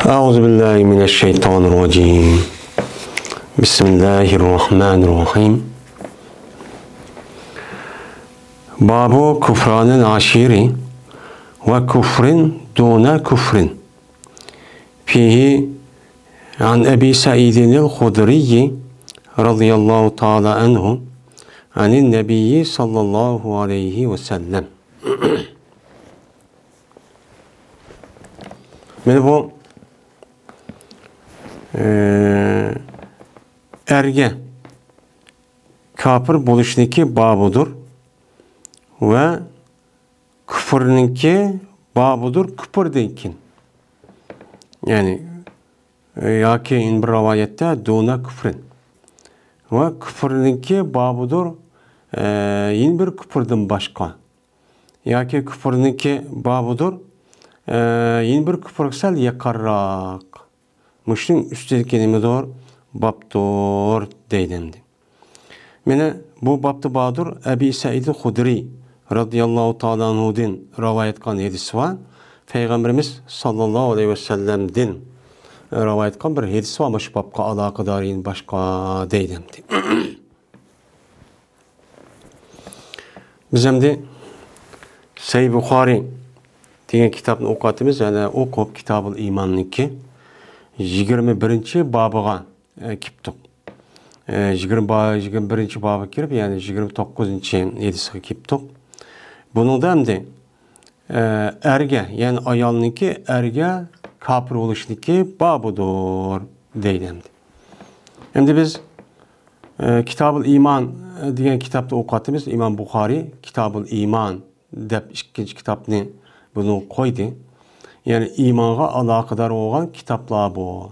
Euzubillahimineşşeytanirracim. Bismillahirrahmanirrahim. Babu kufranın aşiri ve kufrin duna kufrin. Fihi an Ebi Sa'idin el-Hudriyi radıyallahu ta'ala anhu anin nebiyyi sallallahu aleyhi ve sellem. Meni bu erge kafir bo'lishninki babudur ve küfürninki babudur küfürden kin. Yani yaki in bir rivayette duna küfrin ve küfürninki babudur in bir küfürden başka. Yaki küfürninki babudur in bir küfürsel yakarrak. Müşrin üstelik nimidir? Babdur deylendi. Mene bu babdı badur Ebi Sa'id el-Hudri radıyallahu ta'ala anhu'dan rivayet kan hadis var. Peygamberimiz sallallahu aleyhi ve sellem'den rivayet kan bir hadis var ama şu babka alakadarin başka deylendi. Biz hem de Sahih Bukhari diye kitabını okuttuğumuz yani okup Kitab-ı İman'ınki 21. babıga kiptik. 21. babı kirip yani 29. edisi kiptik. Bunun da hem de erge yani ayalınki erge kafir oluşunki babıdır deylendi. Hem de biz Kitab-ı İman diye kitapta okuttuğumuz İmam Bukhari Kitab-ı İman dep ikinci kitapını bunu koydu. Yani imana alakadar olan kitaplar bu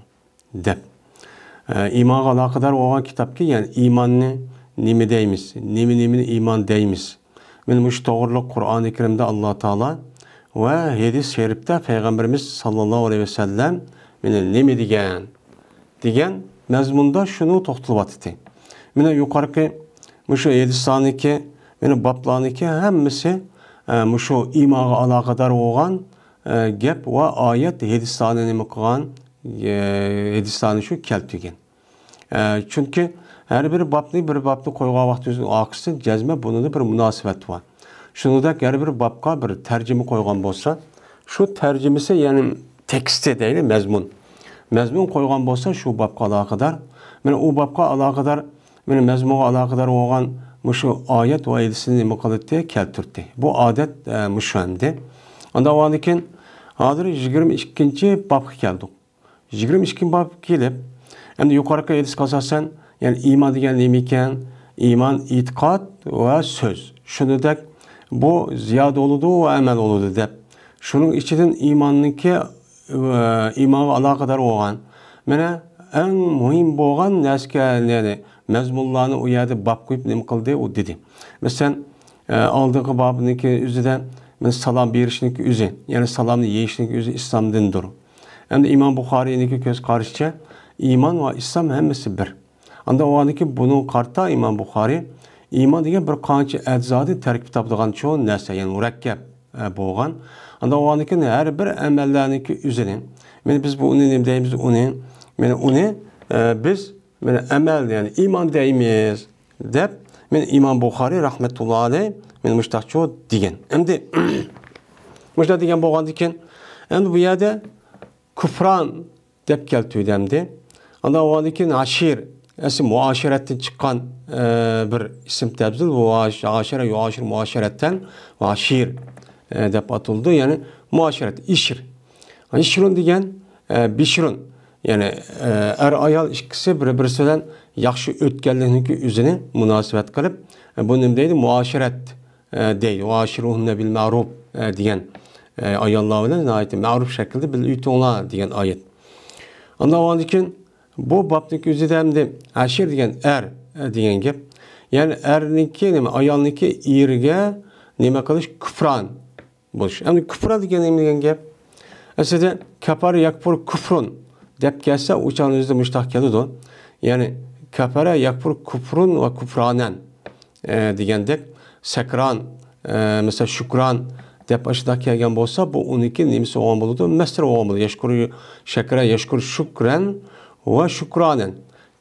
dep. İmana alakadar olan kitap ki yani imanını nimi deymiz, nimi iman deymiz. Benim şu doğruluk Kur'an-ı Kerim'de Allah Teala ve hadis-i şerifte Peygamberimiz sallallahu aleyhi ve sellem benim nimi diyen mezmunda şunu toxtulup etdi. Benim yukarıki şu hadis'teki benim bablarınki hemmisi şu imana alakadar olan gep ve ayet hadis'tani nima qilgan hadis'tani şu keltigen. Çünkü her bir babni koygan vaqt akısı cezme bunun bir münasebet var. Şunu da her bir babka bir tercüme koygan bolsa, şu tercümesi yani tekste değil mezmun. Mezmun koygan bolsa şu babka alakadar. Men o babka alakadar, men mezmunga alakadar olan şu ayet ve hadis'ini nima qildi keltirdi. Bu adet müşendi. Anda o anıkin hazır 22. babga keldik. 22. bab kelip, endi yukarıki hadis qasasen yani iman degan nima ekan? İman itiqad ve söz. Shuningdek bu ziyada oludu ve amel oludu deb. Shuning ichidan iymonniki iymanga aloqador bo'lgan. Mana eng muhim bo'lgan narsa yani mazmunlarni u yerda bab qo'yib nima qildi u dedi. Masalan, oldingi babniki o'zidan salom berishniki o'zi, yani salomni yeyishniki o'zi islomdandir. Endi İmam Buxoriyning ko'z qarashicha iymon va islom hammasi bir. Anda o aniki bunun qarta İmam Buxoriy iymon degan bir qancha ajzodi tarkib topadigan cho'ng narsa, yani murakkab bo'lgan. Anda o aniki har bir amallarniki o'zini. Mana biz bu uni nima deymiz? Uni biz amal yani iymon deymiz deb men İmam Buxoriy rahmetullohi alayh men mushtaqcho degan. Endi mushtaq degan bo'lgandan keyin endi bu yerda kufran deb keltirdimdi. Anda o aniki ashir asli muashiratdan chiqqan bir ism tabdil bu ashira yuashir muashiratdan va ashir deb atildi. Yani muashirat ishir. Ishrun degan bishrun yani er ayol ikkisi bir-birisi bilan yaxshi o'tganlikniki o'zini munosabat qilib bu nima deydi? Muashirat deydi. Muashiruhunna bil ma'ruf degan ayollar bilan ayet ma'ruf shaklda bil uytinglar degan ayet. Ondan keyin bu babning o'zida hamda ashir degan degan gap. Yani erniki nima ayolniki erga nima qilish kufran bo'lish. Endi kufra degan nima degan gap? Aslida kafar yakfur kufrun deb kelsa o'shan o'zida mushtaq keladi. Yani kafara yakfur kufrun ve kufranan degandek sakran mesela şükran deb aşıda kelgan bo'lsa, bu 12 nemisi olgan bo'ladi, masdar olgan bo'ladi. Yashkuru shakra, yashkuru shukran va shukranan.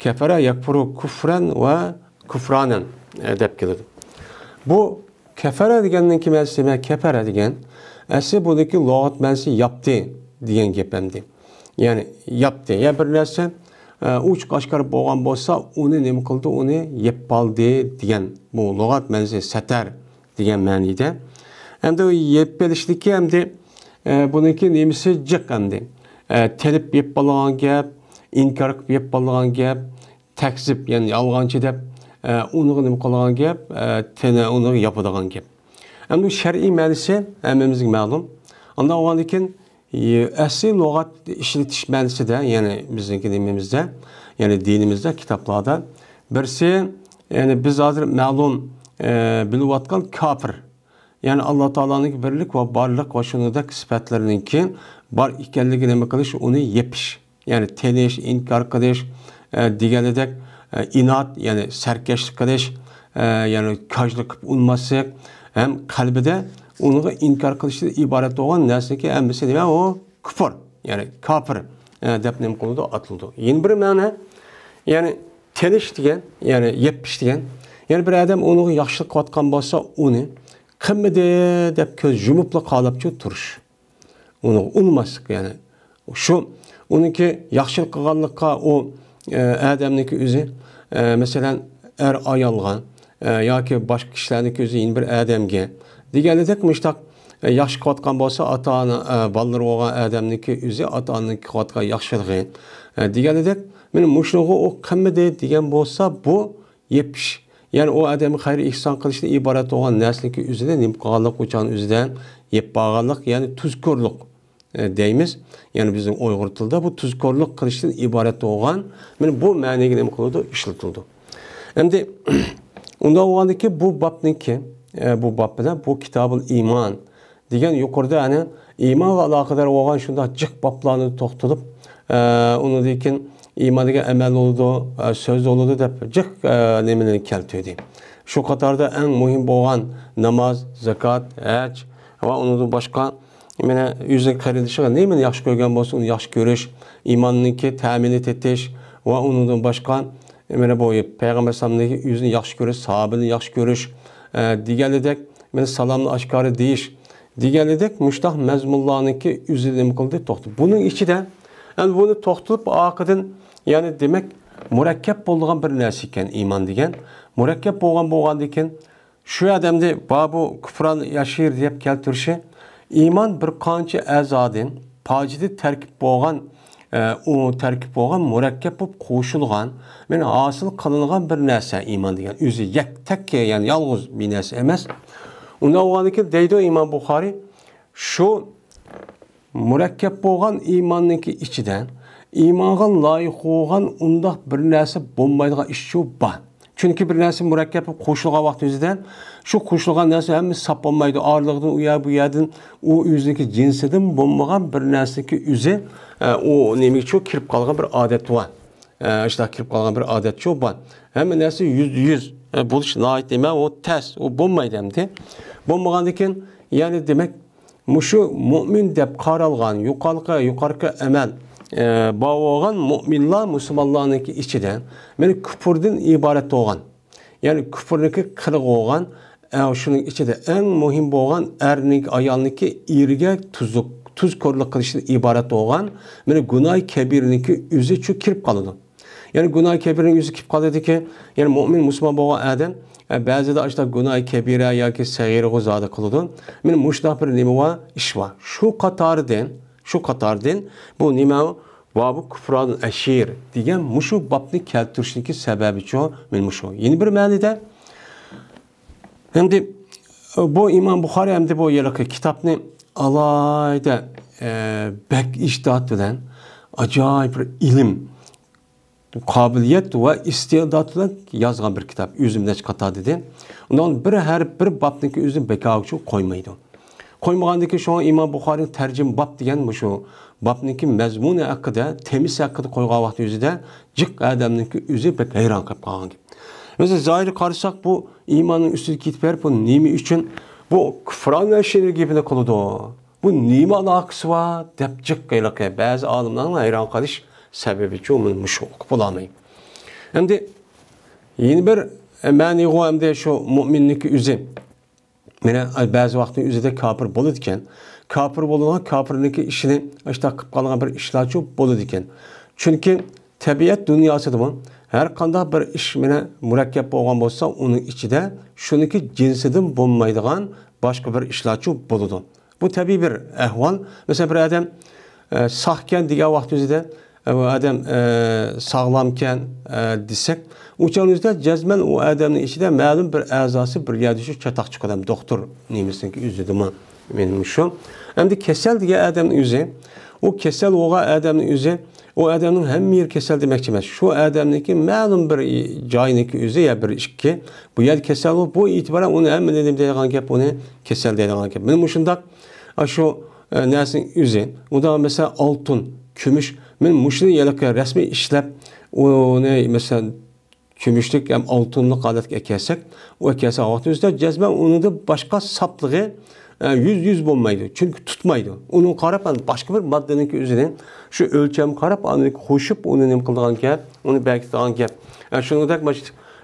Kafara yakfuru kufran va kufranan deb keladi. Bu kafara degandan keyin ma'nosi kafara degan asli bu'dagi lug'at ma'nosi yapti degan gap hamdi. Ya'ni yapti. Ya bir narsa uch qashqar bo'lgan bo'lsa, uni nima qildi? Uni yeb oldi degan bu lug'at ma'nosi satar degan ma'noda. Hamda o yeb belishniki hamda buniki nemisi jiq hamda. Telib yeb bo'lgan gap, inkor qilib yeb bo'lgan gap, takzib, ya'ni yolg'onchi deb uni nima qilgan gap, tana uni yapadigan gap. Hamda shar'iy ma'nosi hammamizga ma'lum. Unda olgandan keyin asli lug'at ishlatish ma'nosida, ya'ni bizning dinimizda, ya'ni dinimizda kitoblarda birsi, ya'ni biz hozir ma'lum bilayotgan kafir. Yani Allah Teala'nın birlik ve barlık ve şunudaki sifatlarınki bar ekanligini nima qilish, uni yepish. Yani tenish, inkar qilish, deganidek inat, yani sarkashlik qilish, yani kajlik qilib unmaslik, hem qalbida uni inkar qilishdan iborat bo'lgan narsaki hammasi nima? O kufr, yani kafir deb nima qildi, atildi. Yeni bir ma'no, yani tenish degan, yani yepish degan. Yani bir adam uni yaxshilik qilayotgan bo'lsa, uni qilmadi deb ko'z yumibla qolibchi turish. Uni unmaslik, yani shu uniki yaxshilik qilganlikqa o odamniki o'zi masalan ayolga yoki boshqa kishilarniki o'zi bir odamga deganidek mushtaq yaxshi qilayotgan bo'lsa, ota-ona bolalar bo'lgan odamniki o'zi ota-onaniki qilayotgan yaxshiligi deganidek, men mushunga o qilmadi degan bo'lsa, bu yepish. Yani o adamı hayır ihsan qilishdan iborat bo'lgan narsaniki o'zida nima qilganlik uchun o'zidan yeb bo'lganlik, yani tuzkorlik deymiz. Yani bizning Uyg'ur tilida bu tuzkorlik qilishdan iborat bo'lgan, men bu ma'noga nima qildi, ishlatildi. Endi unda bo'lgandiki bu babniki, bu bab bilan bu Kitabul İman degan yuqorida ana iymonga aloqador bo'lgan shunday jiq bablarni to'xtalib, undan keyin iymoniga amal oldu, söz oldu deb jiq nimalarni keltirdi. Shu qatorda eng muhim bo'lgan namoz, zakat, haj va undan boshqa mana o'zining qarindishiga nimani yaxshi ko'rgan bo'lsa, uni yaxshi ko'rish, iymonninki ta'min etish va undan boshqa mana bu payg'ambar sallallohu alayhi o'zini yaxshi ko'rish, sahabini yaxshi ko'rish deganidek, mana salomni oshkora deyish deganidek mushtaq mazmunlarniki o'zini nima qildi, to'xtab. Buning ichida yani bunu to'xtalib oqidan, yani demek murakkab bo'lgan bir narsa ekan iymon degan. Murakkab bo'lgandan keyin shu odamda bu kufron yashir deb keltirishi, iymon bir qancha a'zodan pojida tarkib bo'lgan, u tarkib bo'lgan murakkab bo'lib qo'shilgan, men hosil qilingan bir narsa iymon degan. O'zi yaktakka, yani yolg'iz bir narsa emas. Unda bo'lgandan keyin deydi Imom Buxoriy, shu murakkab bo'lgan iymonniki ichidan iymonga loyiq bo'lgan undaq bir narsa bo'lmaydigan ish shu bor. Chunki bir narsa murakkab bo'lib qo'shilgan vaqt o'zida shu qo'shilgan narsa hammasi sap bo'lmaydi. Orliqdan u yerdan u o'ziniki jinsidan bo'lmagan bir narsaki o'zi u nima uchun kirib qolgan bir odat bor. Ishda kirib qolgan bir odat shu bor. Hamma narsa %100 bo'lish loyiq emas, o ters, o bo'lmaydi hamda. Bo'lmagandan keyin, ya'ni demak mushu mu'min deb qaralgan yuqorqi amal bo'lgan mu'minlar, musulmonlarniki ichidan men kufrdan iborat bo'lgan. Ya'ni kufrniki qirq bo'lgan, shuning ichida eng muhim bo'lgan erning ayolniki eriga tuzkorlik qilishdan iborat bo'lgan, men gunoh kabirniki o'zi chu kirib qoladi. Yani gunoh kabirning o'zi kirib qoladiki, yani mu'min musulmon bo'lgan odam ba'zida ashta gunoh kabira yoki sag'ira g'o'zada qiladi. Men mushtaq bir nima va ish va shu qatordan bu nima va bu kufron ashir degan mushu babni keltirishniki sababi chu men mushu. Yeni bir ma'noda hamda bu Imom Buxoriy hamda bu yerga kitobni alayda bak ishtihat bilan ajoyib bir ilm, qobiliyat va iste'dod bilan yozgan bir kitob o'zimda chiqadi dedi. Undan bir babniki o'zini bekavchi qo'ymaydi. Qo'ymagandiki shu Imom Buxoriy tarjim bab degan shu babniki mazmuni haqida, temiz haqida qo'ygan vaqt o'zida jiq odamniki o'zi bek hayron qolib qolgan. Mesela zahiri qarasak bu iymonning ustiga ketib berib, bu nima uchun bu kufran şeyler gibi ne kılıdı. Bu nima alakası var? Depcik kaylık. Bazı alimlerin hayran kalış sebebi çoğunmuş bulamay. Hem de yeni bir mani o hem de şu müminlik üzü. Mene bazı vakti üzüde kafir boludken, kafir bolunan kafirniki işini işte kıp kalan bir işler çok boludken. Çünkü tabiat dünyası da her kanda bir iş mene murakkep olgan bolsa onun içinde şununki cinsiden bulmaydıgan başka bir işler çok boludu. Bu tabi bir ehval. Mesela bir adam sahken diye vakti üzüde adam sağlamken desek uçağınızda cezmen o adamın içinde malum bir azası bir yadışı çatak çıkan doktor neymişsin ki üzüldüm benim şu. Hem de kesel diye adamın yüzü o kesel oğa adamın yüzü o adamın hem bir kesel demek demez. Şu adamınki malum bir cayınki yüzü ya bir işki bu yer kesel o bu itibaren onu hem dedim deyilgan gap onu kesel deyilgan gap. Benim şundak şu nesin yüzü o da mesela altın, gümüş men muşunu yalaka resmi işlep o ne mesela gümüşlük hem altınlık adet ekesek o ekese vaxtımızda cezben onu da başka saplığı yüz bulmaydı. Çünkü tutmaydı. Onun karap başka bir maddenin üzerine şu ölçem karap anı koşup onu ne kıldıgan gap, onu belki dağın gap. Yani şunu da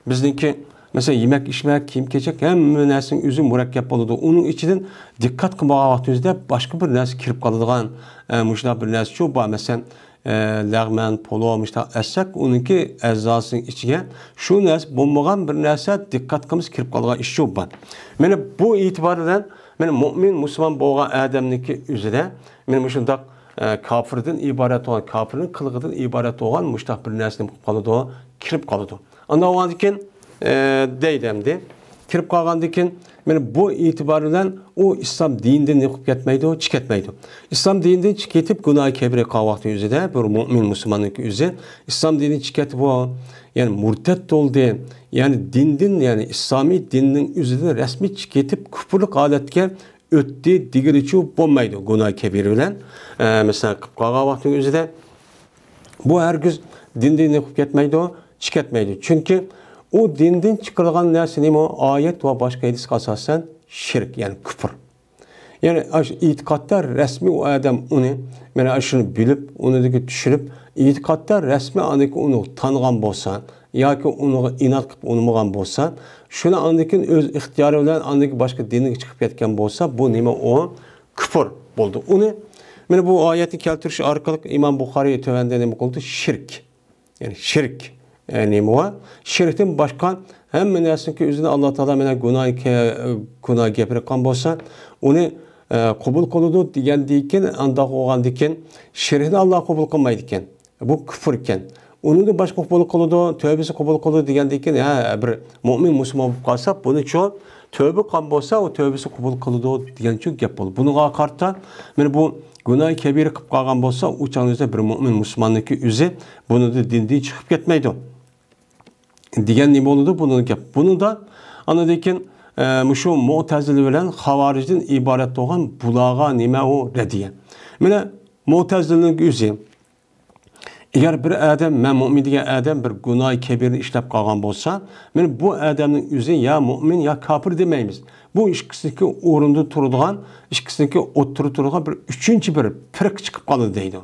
bizdeki mesela yemek içmek, kiyim keçek hem nesin üzü murakkep boludu. Onun içinden dikkat kılmağa vaxtımızda başka bir nesi kirip kalıdığan muşna bir nesi çok var. Mesela lağmen, polo, işte esek, onunki eczasının içine şu nes bulmagan bir nese dikkat kılmış kirip kalıdığan iş çok var. Yani bu itibardan mümin, Müslüman boğan adamınki üzere benim şundak kafirden ibaret olan, kafirin kılığından ibaret olan muştak bir nesini kalıdı, kirip kalıdı. Ondan o andikin deydemdi. Kirip kalgandikin bu itibarından o İslam dininden yıkıp gitmeydi, çıketmeydi. İslam dininden çıketip günah kebire kavakti üzere, bir mümin Müslümanlık üzere, İslam dininden çıketip o yani murtet oldu, yani dinden yani İslami dinin üzerine resmi çıketip küfürlük aletke öttü, digiriçi olmaydı günah kebire bilen. Mesela kavakti üzere bu herkes dinden yıkıp gitmeydi, çıketmeydi. Çünkü o dinden çıkarılan nesinin o ayet ve başka hadis asasen şirk yani küfür. Yani itikatta resmi o adam onu yani aşını bilip onu da düşürüp itikatta resmi andaki onu tanıgan bolsa yoki onu inat qilib unutmagan bolsa şunu andaki öz ixtiyori bilan andaki başka dinga chiqib ketgan bolsa bu nima o küfür bo'ldi. Onu mana bu oyatni keltirish orqali İmam Buxoriy tövende nima qildi? Şirk. Yani şirk. Yani bu şirkten başka hem nesinki üzerine Allah Teala mena günah gepirgan bolsa onu kabul kılıdı degendikken anda olgan diken şirkni Allah kabul kılmaydı iken bu küfür iken onu da başka kabul kılıdı tövbesi kabul kılıdı degendikken ya bir mümin Müslüman kalsa bunu çok tövbe kan bolsa o tövbesi kabul kılıdı degen çok gap boldu. Bununla kartta men bu günah kebir kılıp kalgan bolsa uçağınızda bir mümin Müslümanlık üzü bunu da dinden çıkıp gitmeydi. Diyen nima oldu bunun gap. Bunu da anladıyken şu Mu'tezile bilen Havaric'den ibaret olan bulağa nima o rediye. Mene Mu'tezile'nin üzü eğer bir adam mümin diye adam bir günah kebirini işlep kalgan bolsa, men bu adamın üzü ya mümin ya kafir demeyimiz. Bu ikisindeki orunda turduğan, ikisindeki oturup turduğan bir üçüncü bir firk çıkıp kaldı deydi.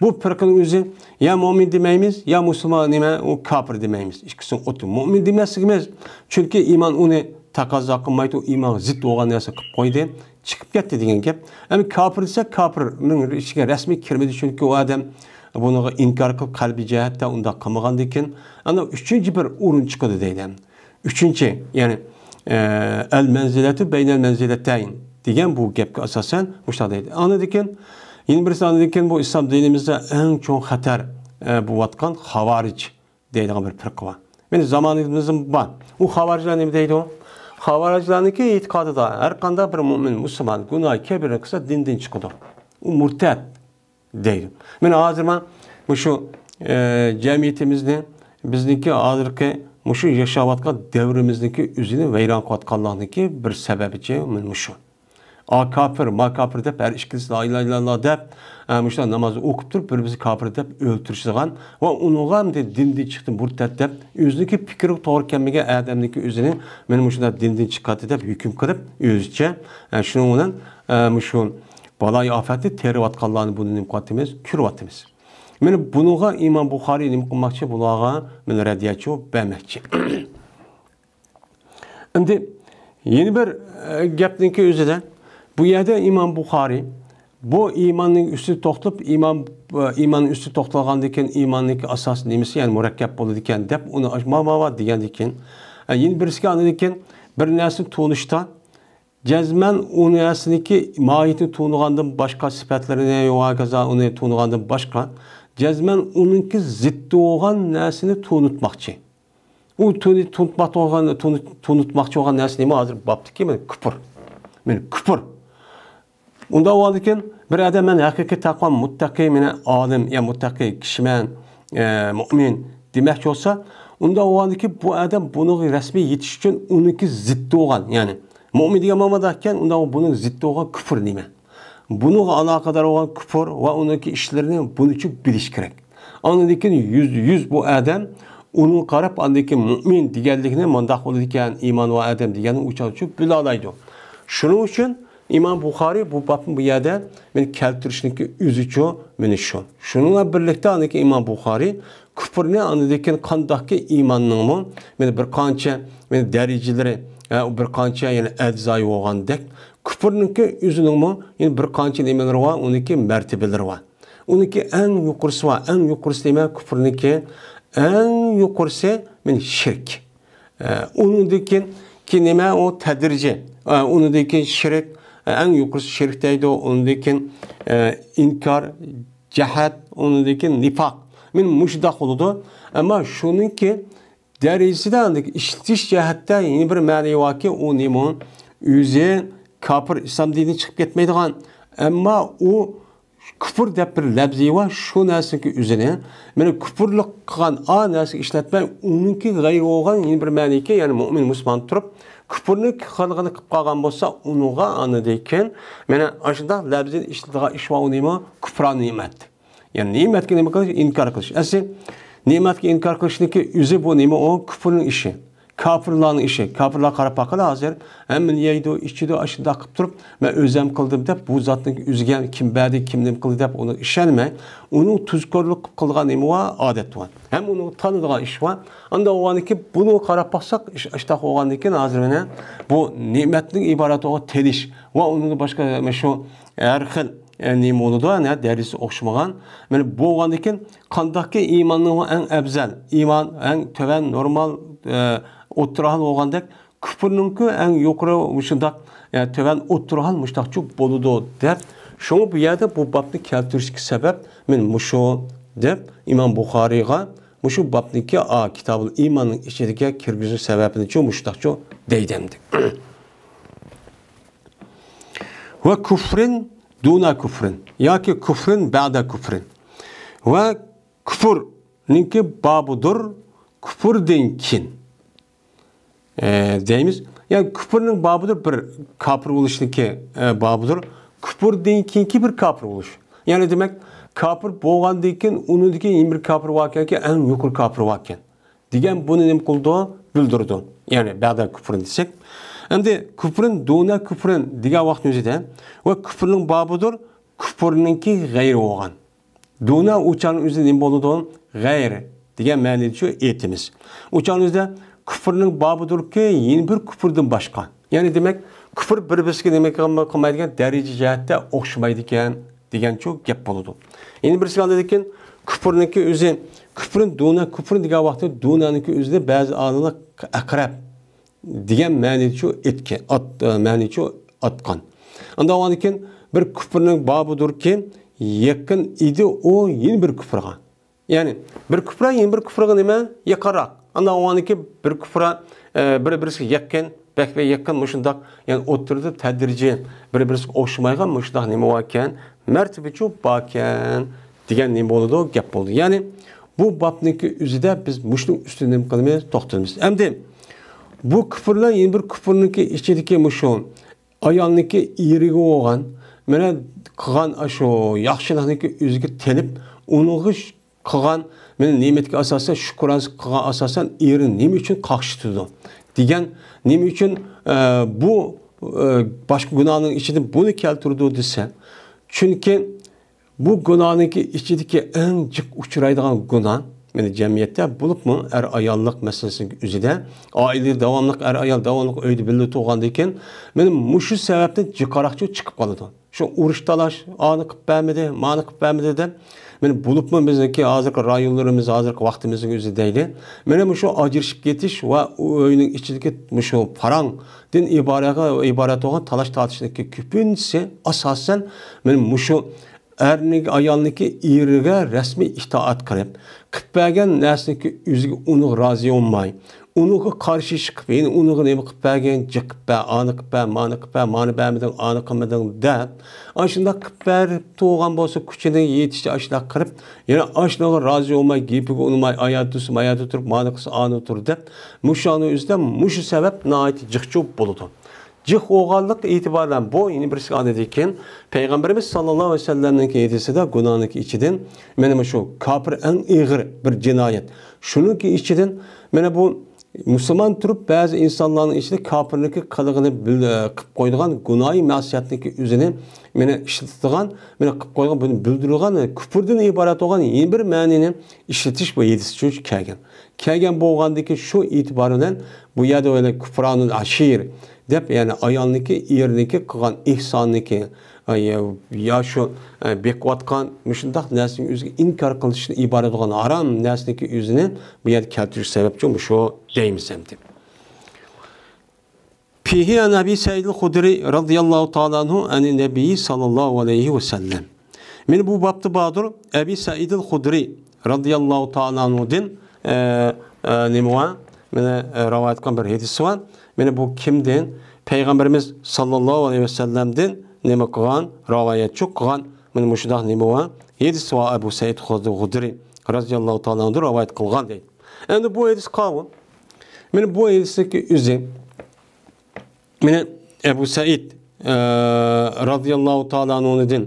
Bu firkın üzü ya mümin demeyimiz ya Müslüman nime o kafir demeyimiz. İkisinin otu mümin demezsiniz. Çünkü iman onu takazza kılmaydı, o iman zıt olan neyse koydu, çıkıp gitti degen gap. Ama kafir ise kafirnin içine resmi kirmedi çünkü o adam bunu inkar kılıp kalbi cihette onda kılmagan diken. Ana üçüncü bir urun çıkıdı deydim. Üçüncü yani el menziletu beynel menzileteyn degen bu gapga asasen muşta deydi. Anladıkken yine birisi anladıkken bu İslam dinimizde en çok hatar bu vatkan havaric deydiğin bir firqa var. Yani zamanımızın var. O havaricler ne deydi o? Havariclerdeki itikadı da her kanda bir mümin Müslüman günah kebir kısa dinden çıkıdı. O murted deydi. Ben hazırma şu cemiyetimizde bizdeki hazırki şu yaşavatkan devrimizdeki üzerine veyran katkanlığındaki bir sebebici şu. A kafir, ma kafir deb her ikkisi la ilahe illallah deb müşta namazı okup durup birbirimizi kafir deb öldürüşügan ve onuğa dindi çıktı murtad deb özündeki fikri doğru kelmege adamdaki özünü men müşta dinden çıkarttı deb hüküm kılıp özüçe şunun müşun balay afeti tervatkallarını bunun imkatimiz, kürvatimiz. Men bunuğa İmam Buxari nim qılmakçı bulağa men radiyatçı bəməkçi. Şimdi yeni bir gapninki özü de bu yerde İmam Buxari bu imanın üstü toxtulup imanın üstü toxtalğandakən imanın asas nemesi yani murakkab bolur ekan deb uni açmama degandikin yeni birisiga anadikin bir narsa tunishda cezmen o narsaniki mahiyetini tunuğandan başka sifatlarını yoğa kaza onu tunuğandan başka cezmen onunki ziddi olan narsani tunutmakçı. O tunutmakçı olan narsa nima hazır babdı ki men küfür. Men küfür. Onda o halde bir adam men hakiki takva muttaki men alim ya muttaki kişimen mümin demek olsa onda o halde bu adam bunu resmi yetiş için onunki ziddi olan yani mümin diye mamadakken onda bunun ziddi olan küfür nime. Bununla alakadar olan küfür ve onunki işlerini bunun için biliş gerek. Anladaki yüz bu adam onun qarab andaki mümin deganligini mundaq olur ekan iman ve adam deganini uçalçıp bilalaydı. Şunun için İmam Buxari bu babın bu yerda men keltirishninki özüçü meni şu. Şununla birlikte andaki İmam Buxari küfürni andaki qandaqki imanning men bir qancha men darajalari bir qancha yani adzai bo'lgandek küfürninki özünün yani bir qancha nimalar var, onunki mertebeleri var. Onunki en yuqorisi var, en yuqorisi demek küfürninki en yuqorisi men şirk. Onundaki ki nima o tedrici. Onundaki şirk en yuqorisi şirk deydi. Onundaki inkar, cehat, onundaki nifak. Men müşdaq oldu. Ama şununki derecesinden işitiş cihatte yeni bir mani var ki o nima özü kafir İslam dinini çıkıp ketmeydigan. Ama o küfür dep bir labzi var şu narsaki üzerine meni küfürlük qilgan a narsa işletmey onunki gayri olgan yeni bir maniki yani mümin Müslüman turup küfürni qilganini qilib qolgan bo'lsa unuğa anadayken meni aşında labzi işletigan iş var nima küfran nimet. Yani nimetga nima qilish inkar qilish. Asli nimetga inkar qilishniki o'zi bu nima o küfürning ishi. Kafirlarning ishi. Kafirlar qarab baqadi hozir hamma yeydi, ichidi, ashunda qilib turib, men o'zim qildim deb bu zotning o'ziga kim berdi, kim nim qildi deb uni ishonmay, uni tuzkorlik qilgan nima va odat var. Hem uni tanıdigan ish var. Anda o'g'aniki buni qarab baqsak, ishtaq o'g'aniki hozir mana bu ne'matning iborati o telish va uni boshqa shu har xil nima bo'ladi, ana darisi o'xshamagan. Mana bu o'g'aniki qandaqki iymonning eng afzal, iymon eng tovan normal o'tirahal bo'lgandek küfürninki en yuqori mushundaq tovan o'tirahal mushtaqchu bo'ladi deb shuni bu yerda bu babni keltirishga sabab men mushu deb İmam Buxoriyga mushu babniki kitabul iymonning ichiga kirgizish sababini chu mushtaqchu deydimdi. Ve küfrin duna küfrin yoki küfrin ba'da küfrin ve küfürninki babudur küfürden kin deyimiz. Yani küfürün babıdır bir kafir oluşunki babıdır. Küfürden kinki bir kafir oluş. Yani demek kafir boğandayken onundaki bir kafir varken ki en yukarı kafir varken. Diyen bunu ne kıldı? Bildirdi. Yani ba'da küfürün desek. Şimdi küfürün duna küfürün diyen vaktin özüde ve küfürün babıdır küfürünki gayri olgan. Duna uçanın özüde ne oldu? Gayri. Diyen mani şu etimiz. Uçanın özüde küfürün babıdır ki yeni bir küfürden başka. Yani demek küfür bir-birisiga demek qilmaydigan daraja jihatda o'xshamaydi ekan degan çok gap bo'ladi. Yeni birisi qaldaydigan küfürninki o'zi küfrün duna küfrün degan vaqtda dunaniki o'zida ba'zi aniq aqrab degan ma'ni shu etgan, ma'ni shu atqan. Unda o'anikin bir küfürning babıdır ki yaqin idi o yeni bir küfrga. Yani bir küfra yeni bir küfrga nima yaqinroq. Anda o'aniki bir küfra bir-birisiga yaqin, bek ve yaqin mushundaq, yani o'tirdi tadrici bir-birisiga o'xshamaygan mushundaq nima ekan, martabachi bakan degan nima bo'ladi, gap bo'ldi. Ya'ni bu babniki o'zida biz mushning ustida nima qilamiz, to'xtalamiz. Endi bu küfrlar yeni bir küfrniki ichidagi mushu ayolniki iriga bo'lgan, mana qilgan shu yaxshilikni o'ziga tenib, uni qilgan, mana ne'matga asosan shukronlik qilgan asosan eri nima uchun qaqshitdi degan, nima uchun bu boshqa gunohning ichida buni keltirdi desa, chunki bu gunohniki ichidagi eng jiq uchraydigan gunoh, mana jamiyatda bo'libmi ayollik masalasining o'zida, oila davomli ayol davomli uyda birga tug'gandan keyin, mana mushu sababdan jiqaroqchi chiqib qoladi. Shu urush talash, ani qilib bermadi, mani qilib bermadi deb, mana bo'libmi bizniki hozirgi rayonlarimiz, hozirgi vaqtimizning o'zi deyli. Mana shu ajrashib ketish va uyning ichidagi shu parangdan iborat bo'lgan talash tortishlikka ko'pincha asosan mana shu erning ayolniki eriga rasmiy itoat qilib bergan narsaniki o'ziga uni rozi olmay, uniga qarshi chiqib, endi uniga nima qilib bergan, jiqib ber, ani qilib ber, mani qilib ber, mani bermading, ani qilmading deb, ana shunday qilib berib tug'gan bo'lsa, kuchini yetishcha ashlar qilib, yana ashlarga rozi olmay, gapiga unmay, oyatda turib, mani qilsa ani tur deb, mushani o'zida mushu sabab nihoyat jiqcho'p bo'ladi. Jiq o'g'anlik e'tibordan bu yeni birisi anedikin Peygamberimiz sallallohu aleyhi ve sellem'nin hadisida gunohniki ichidan mana shu kafir eng ig'ir bir jinoyat. Shuningki ichidan mana bu musulmon turib ba'zi insonlarning ichida kafirniki qilig'ini qilib qo'ydigan gunohiy ma'siyatniki o'zini mana ishlatadigan, mana qilib qo'ygan, buni bildirilgan kufrdan iborat bo'lgan yeni bir ma'nini ishlatish bu hadis uchun kelgan bo'lgandiki shu e'tiboran bu yerda o'yla kufronul ashir deb, yani ayolniki erniki qilgan ihsonniki ya shu bekvatgan shundoq narsaning o'ziga inkor qilishni iborat bo'lgan harom narsaniki o'zini bu yerda keltirish sababchi shu deymiz ham deb. Fihi an Abi Said al-Khudri radhiyallohu ta'ala anhu ani nabiy sallallohu alayhi ve sellem. Men bu babda badır Abi Said al-Khudri radhiyallohu ta'ala anhu'dan nima mana rivoyat qilgan bir hadis var. Mana bu kimden? Peygamberimiz sallallohu aleyhi ve sellem'den nima qilgan, rivoyatchi qilgan, mana shunday nima va hadis va Abu Said al-Khudri radhiyallohu ta'ala anhu rivoyat qilgan deydi. Endi bu hadis qavun. Mana bu hadisdagi o'zi mana Abu Said radhiyallohu ta'ala anhu'dan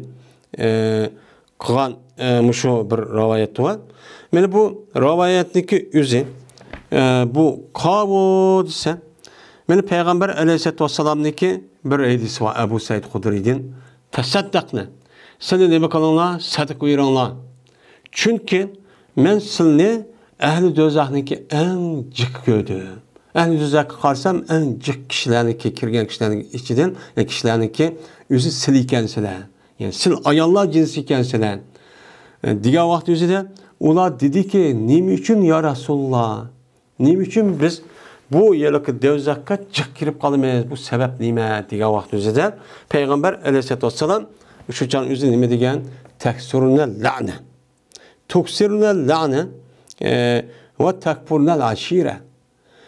qilgan shu bir rivoyat var. Mana bu rivoyatniki o'zi bu qavun desa, meni Peygamber aleyhisselatü vesselam'niki bir hadis var Abu Said Hudri'den. Tasaddaqna. Seni nima qilinglar? Sadaqa beringlar. Chunki men sizni ahli do'zaxniki eng jiq ko'rdim. Ahli do'zaxga qarsam eng jiq kishilarniki, kirgan kishilarning ichidan, kishilarniki o'zi sil ekansizlar. Yani sil ayollar jinsi ekansizlar. Degan vaqt o'zida ular dediki, nima uchun ya Rasululloh? Nima uchun biz bu yerlik devzakka jiq kirib qolamiz? Bu sabab nima degan vaqt o'zida Peygamber aleyhissalatu vesselam shu chan o'zi nima degan? Taksiruna la'na. Tuksiruna la'na va takfurna ashira.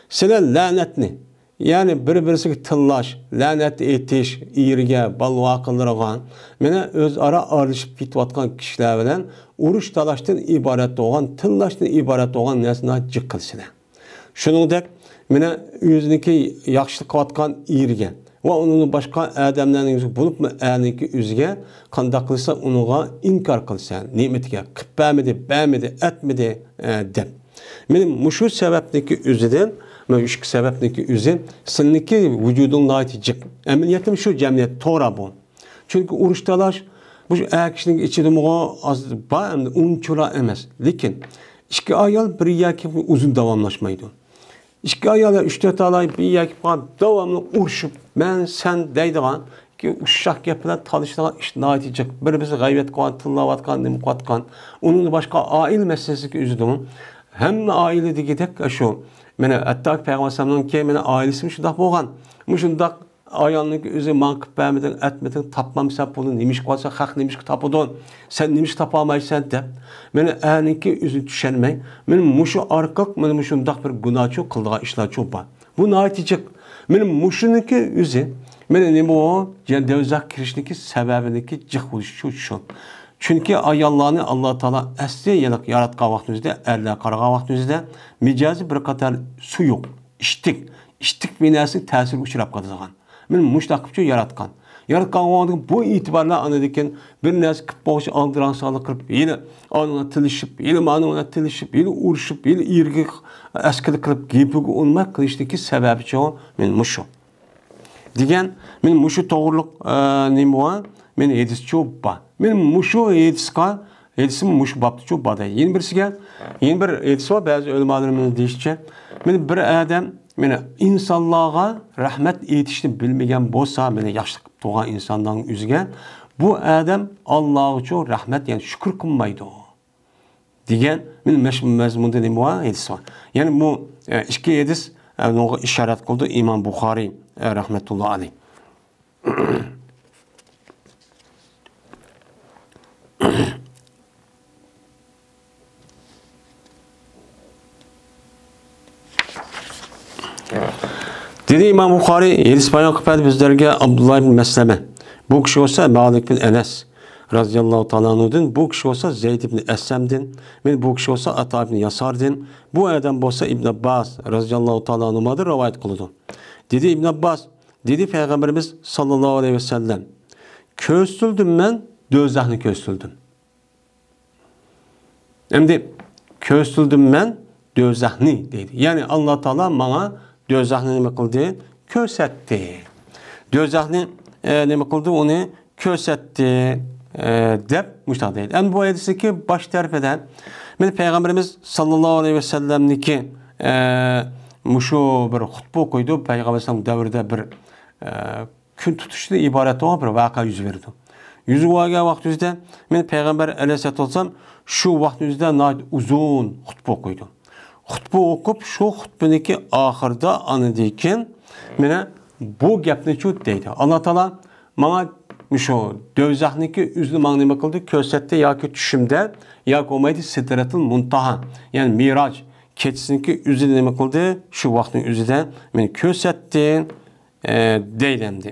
Sizlar la'natni, yani bir-birisiga tillash, la'nat etish, iriga, balvoqillarga, mana o'zaro aralashib ketayotgan kishilar bilan urush talashdan iborat bo'lgan, tillashdan iborat bo'lgan narsani jiq qilsizlar. Shuningdek, mana o'ziniki yaxshilik qilayotgan iriga va uning boshqa odamlarning bo'libmi aniki o'ziga qanday qilsa unga inkor qilsa, ne'matiga qilib bermadi, etmadi deb. Men shu sababniki o'zidan, men shu sababniki o'zi sizniki vujudingni jiq. Amaliyatim shu jamiyat to'g'ri bu. Chunki urush talash bu kishining ichida unchura emas. Lekin ikki ayol bir yoki uzun davomlashmaydi. İki ayol 3-4 ay bir yoki davomli urushib, men sen deydigan ki uşaq gaplar talishdigan ish natija bir-birimizni g'aybat qilib, tillayotgan, nima qilayotgan, uning boshqa oila masalasiga o'zidan hamma oila degidek shu. Mana hatto Payg'ambarning ki meni oilasi shunday bo'lgan. Shunday ayolning o'zi man qilib bermading, etmading, topmamsan pulni, nima ish qilsa, haq nima ish topidin, sen nima ish topa olmaysan deb. Meni aniki o'zi tushunmay, men mushu orqaq, men shunday bir gunohchi qildigan ishlar cho'pa. Bu natija men mushuniki o'zi meni nima o, devzak kirishniki sababiniki jiq bo'lishi shu. Chunki ayollarni Alloh taolo asli yaratgan vaqtimizda, erlar qaragan vaqtimizda mijozi bir qator suyuq, ishtik binasi ta'sir uchrab qolgan. meni mushtaqibcha yaratgan. Yaratgan o'g'liga bu e'tiborlar anadikin bir narsa qilib boqish aldiransoqlik qilib, yine onunla tilishib, yine manunla tilishib, yine urishib, yine irgi askirlik qilib, gepiga unmak qilishdagi sababi cho'g'i men mushu. Degan, men mushu to'g'riliq nima men edis cho'ba. Men mushu edisim mushu babda cho'ba deydi. Yeni birisiga, yeni bir edis var, bazı ulamolarimiz deyishcha, men bir adam meni insonlarga rahmat etishni bilmagan bo'lsa, meni yaxshi qilib tug'an insonlarning o'ziga bu adam Alloh uchun rahmat, ya'ni shukr qilmaydi. Degan men mazmunda nima var, edis var. Ya'ni bu ikki edis bunga ishorat qildi Imom Buxoriy rahmatullohi alayh. Dedi İmam Buxoriy, hadis bayon qilib bizlarga Abdullah ibn Maslama. Bu kishi olsa Malik ibn Anas radhiyallohu ta'ala anhudan, bu kishi olsa Zayd ibn Aslamdan, men bu kishi olsa Ata ibn Yasardan, bu adam bo'lsa Ibn Abbas radhiyallohu ta'ala anhudan rivoyat qildi. Dedi Ibn Abbas, dedi Peygamberimiz sallallohu alayhi vasallam, ko'ztildim men, do'zaxni ko'ztildim. Endi ko'ztildim men, do'zaxni deydi. Ya'ni Alloh taolo menga do'zaxni nima qildi? Ko'rsatdi. Do'zaxni nima qildi? Uni ko'rsatdi deb mushtaq deydi. Endi bu hadisdagi bosh tarafidan men Peygamberimiz sallallohu alayhi vasallamniki mushu bir xutba qo'ydi. Payg'ambarimiz davrida bir kun tutishdan iborat olan bir voqea yuz berdi. Yuz bergan vaqtimizda men Payg'ambar alayhisolatu vasallam shu vaqtimizda uzun xutba qo'ydi. Xutba o'qib, shu xutbaniki oxirida anidikin meni bu gapni cho't deydi. Alloh taolo menga shu do'zaxniki o'zini menga nima qildi? Ko'rsatdi yoki tushimda yoki bo'lmaydi Sidratul Muntaha, ya'ni Miroj kechisiniki o'zini nima qildi? Shu vaqtning o'zida meni ko'rsatdi deydi endi.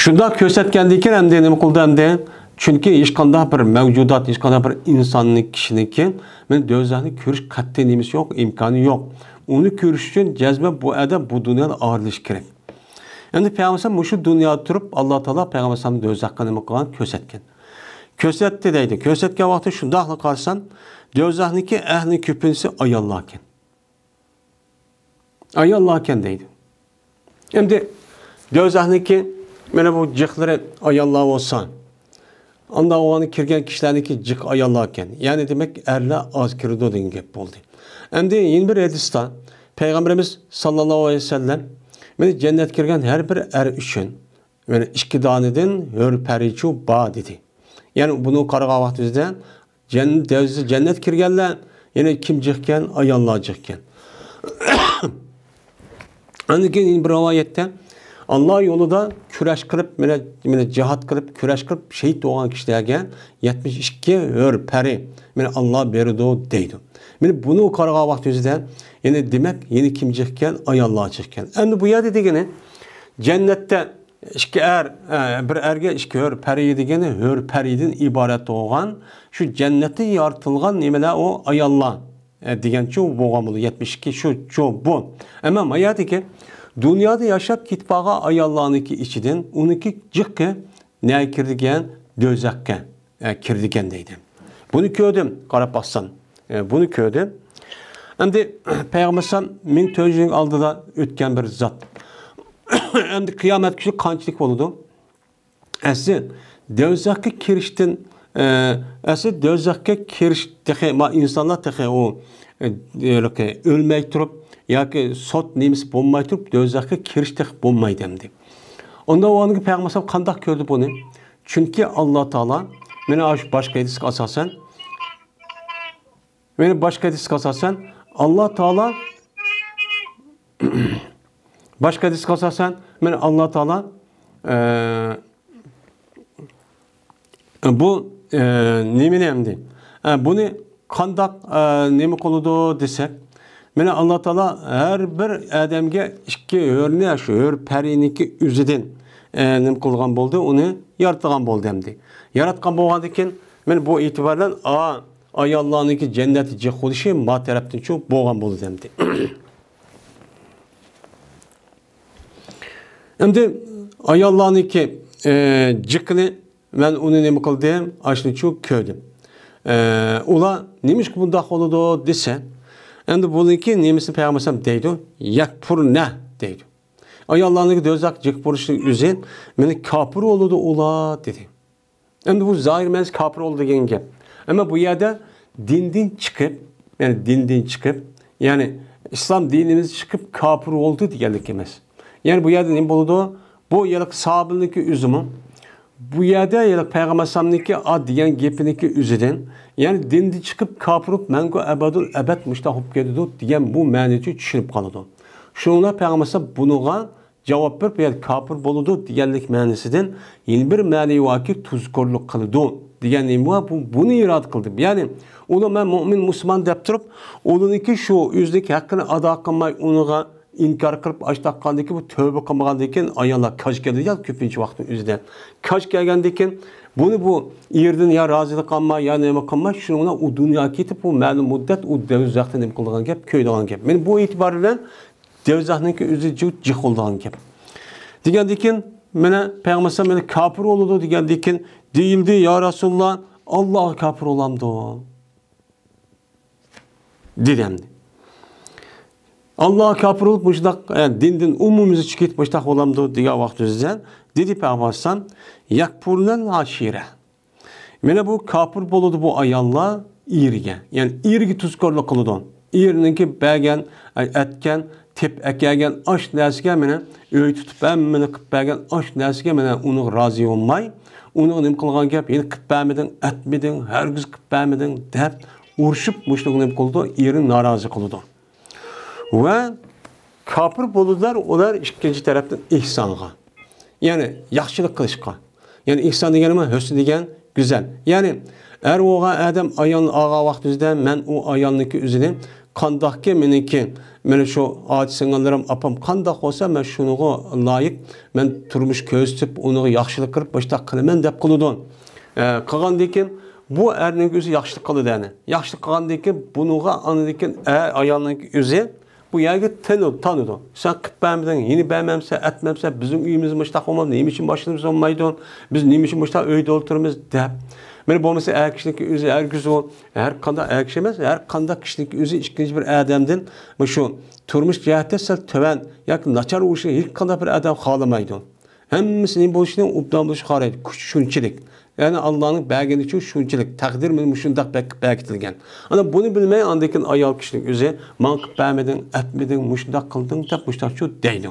Shunda ko'rsatgandan keyin endi nima qildi endi? Chunki hech qanday bir mavjudot, hech qanday bir insonning kishiniki men do'zaxni ko'rish qat'iy nimasi yo'q, imkoni yo'q. Uni ko'rish uchun jazman bu adam bu dunyodan ayrilish kerak. Endi Payg'ambar shu dunyoda turib Alloh taolo Payg'ambarni do'zaxga nima qilgan? Ko'rsatgan. Ko'rsatdi deydi. Ko'rsatgan vaqtda shundaqli qarasam, do'zaxniki ahli ko'pincha ayollar ekan. Ayollar ekan deydi. Endi do'zaxniki mana bu jiqlari ayollar bo'lsa, unda o'g'ani kirgan kishilarniki jiq ayollar ekan. Ya'ni demak erlar oz kirdi degan gap bo'ldi. Endi yeni bir hadisda Payg'ambarimiz sallallohu alayhi vasallam meni jannatga kirgan har bir er uchun mana ikki donidan hurparichu ba dedi. Ya'ni buni qaragan vaqtimizda jannat kirganlar yana kim jiqkan? Ayollar jiqkan. Endi keyin bir rivoyatda Allah yolunda kurash qilib, mana jihad qilib, kurash qilib shahid bo'lgan kishilarga 72 hurpari meni Alloh berdi deydi. Meni buni qaragan vaqtimizda yana demak, yana kim jiqkan? Ayollar jiqkan. Endi bu yerda degani jannatda ikki bir erga ikki hurpari degani hurparidan iborat bo'lgan shu jannatda yoritilgan nimalar o ayollar degancha bo'lgan bo'ldi. 72 shu bu. Ammo mayatiki dünyada yaşap kitbağa ayollarniki içinden onunki jiqqi ne kirdigen do'zaxga kirdigen deydi. Bunu ko'rdim, qarab baksam. Bunu ko'rdim. Endi Payg'ambar ming to'yning oldida o'tgan bir zot. Endi qiyomat kuni qanchalik bo'ladi? Asli do'zaxga kirishdan do'zaxga kirish insonlar o ölmey turib yoki sot nemisi bo'lmay turib do'zaxga kirishdi bo'lmaydi endi. Onda o'g'liga Payg'ambar qanday ko'rdi buni? Chunki Alloh taolo meni boshqa hadisga asosan Alloh taolo boshqa hadisga asosan meni Alloh taolo bu nimani endi? Buni qanday nima qiladi desak, mana Alloh taolo har bir odamga ikki o'rni shu hurpariniki o'zidan nima qilgan bo'ldi, uni yaratgan bo'ldi endi. Yaratgan bo'lgandan keyin Men bu itibardan ayollarniki cenneti ciholishi ma tarafdan çok boğan bolu demdi. Endi ayollarniki cıkını ben onu nima qildim? Ashni çok köydüm. Ular nemish bunda qoladi desa, endi buniki nemisini peygambersam deydi, yakpur ne deydi. Ayollarniki dözak cık buruşun üzü, meni kapır oldu ular dedi. Endi bu zahir mens kapır oldu degan gap. Ama bu yerde dinden çıkıp, yani İslam dinimiz çıkıp kapır oldu deganlik emas. Yani bu yerde nima bo'ladi? Bu yılık sahabıniki üzümü, bu yerde yılık peygambersamniki ad diyen gepiniki üzüden, yani dindi çıkıp kapırıp mengo ebadul ebed müştahop gelidu diyen bu maneti düşünüp kalıdı. Şunlar peygambersam bunuğa cevap verip yani kapır boludu diyenlik manisinden yeni bir mani vaki tuzkorluk kılıdı diyen neymi bunu irad kıldım. Yani onu ben mümin Müslüman deyip durup onunki şu yüzdeki hakkını ada kılmay onuğa inkar kılıp açtaqqandaki bu tövbe kılmagandaki ayollar kaç geldi ya köpünçü vaktin üzerinde. Kaç gelgendeki bunu bu yerden ya razılık kalma ya neme kalma şuna o dünya ketip bu ma'lum muddet o devzakta neme kılgan gap köydan gap. Men bu itibarıyla devzakniki özü cık oldan gap. Digendikin mene peygamber meni kafir oldu digendikin değildi ya Resulullah Allah kafir olamdı. Dedemdi. Allah kafir olup müştak yani dinden umumuzu çıkıp müştak olamdı diye vaxtımızda dedi peygamber yakpurlan aşire. Mene bu kafir boludu bu ayalla irge. Yani irgi tuzkorluk kılıdın. İrninki bəgən etken tep ekegen aş nəsige mene öy tutup mene qıpbəgən aş nəsige mene onu razı olmay. Onu nim qılğan gap yeni qıpbəmedin, etmedin, her güz qıpbəmedin dep uruşup muşluğu nim qıldı, irin narazı qıldı. Ve kafir bolular onlar ikinci taraftan ihsanğa. Yani yaxşılık kılışqa. Yani ihsan deganime hüsn degen güzel. Yani er oğa adam ayağın ağa vaxtımızda men o ayağınki üzüne qandaqki meniki mene şu acısınlarım apam qandaq olsa men şunuğa layık men turmuş köstüp onu yaxşılık qılıp başta qılıman dep qılıdın. Qılgandan bu erning özü yaxşılık qılıdı yani. Yaxşılık qılgandan bunuğa anıdikin ayağınki üzü bu yerge tanıdı. Sen kıtbemeden yeni beğenmemse, etmemse bizim üyümüz müştak olmaz. Neyim için başımız olmaydı? Biz neyim için müştak öyde otururuz de. Beni bu mesela er kişilik üzü, er güzel ol. Her kanda er kişi emez, her kanda kişilik üzü ikinci bir adamdan şu turmuş cihette sel töven, yakın naçar uğuşu ilk kanda bir adam xalamaydı. Hemmisinin bu işinin ubdamlışı xaraydı. Şunçilik. Yani Allah'ın belgeni için şunçilik. Takdir mi şundak belgetilgen. Ama bunu bilmeyen andakin ayal kişilik üzü mankıp beğenmedin, etmedin, muşundak kıldın, tep muştak şu deydin.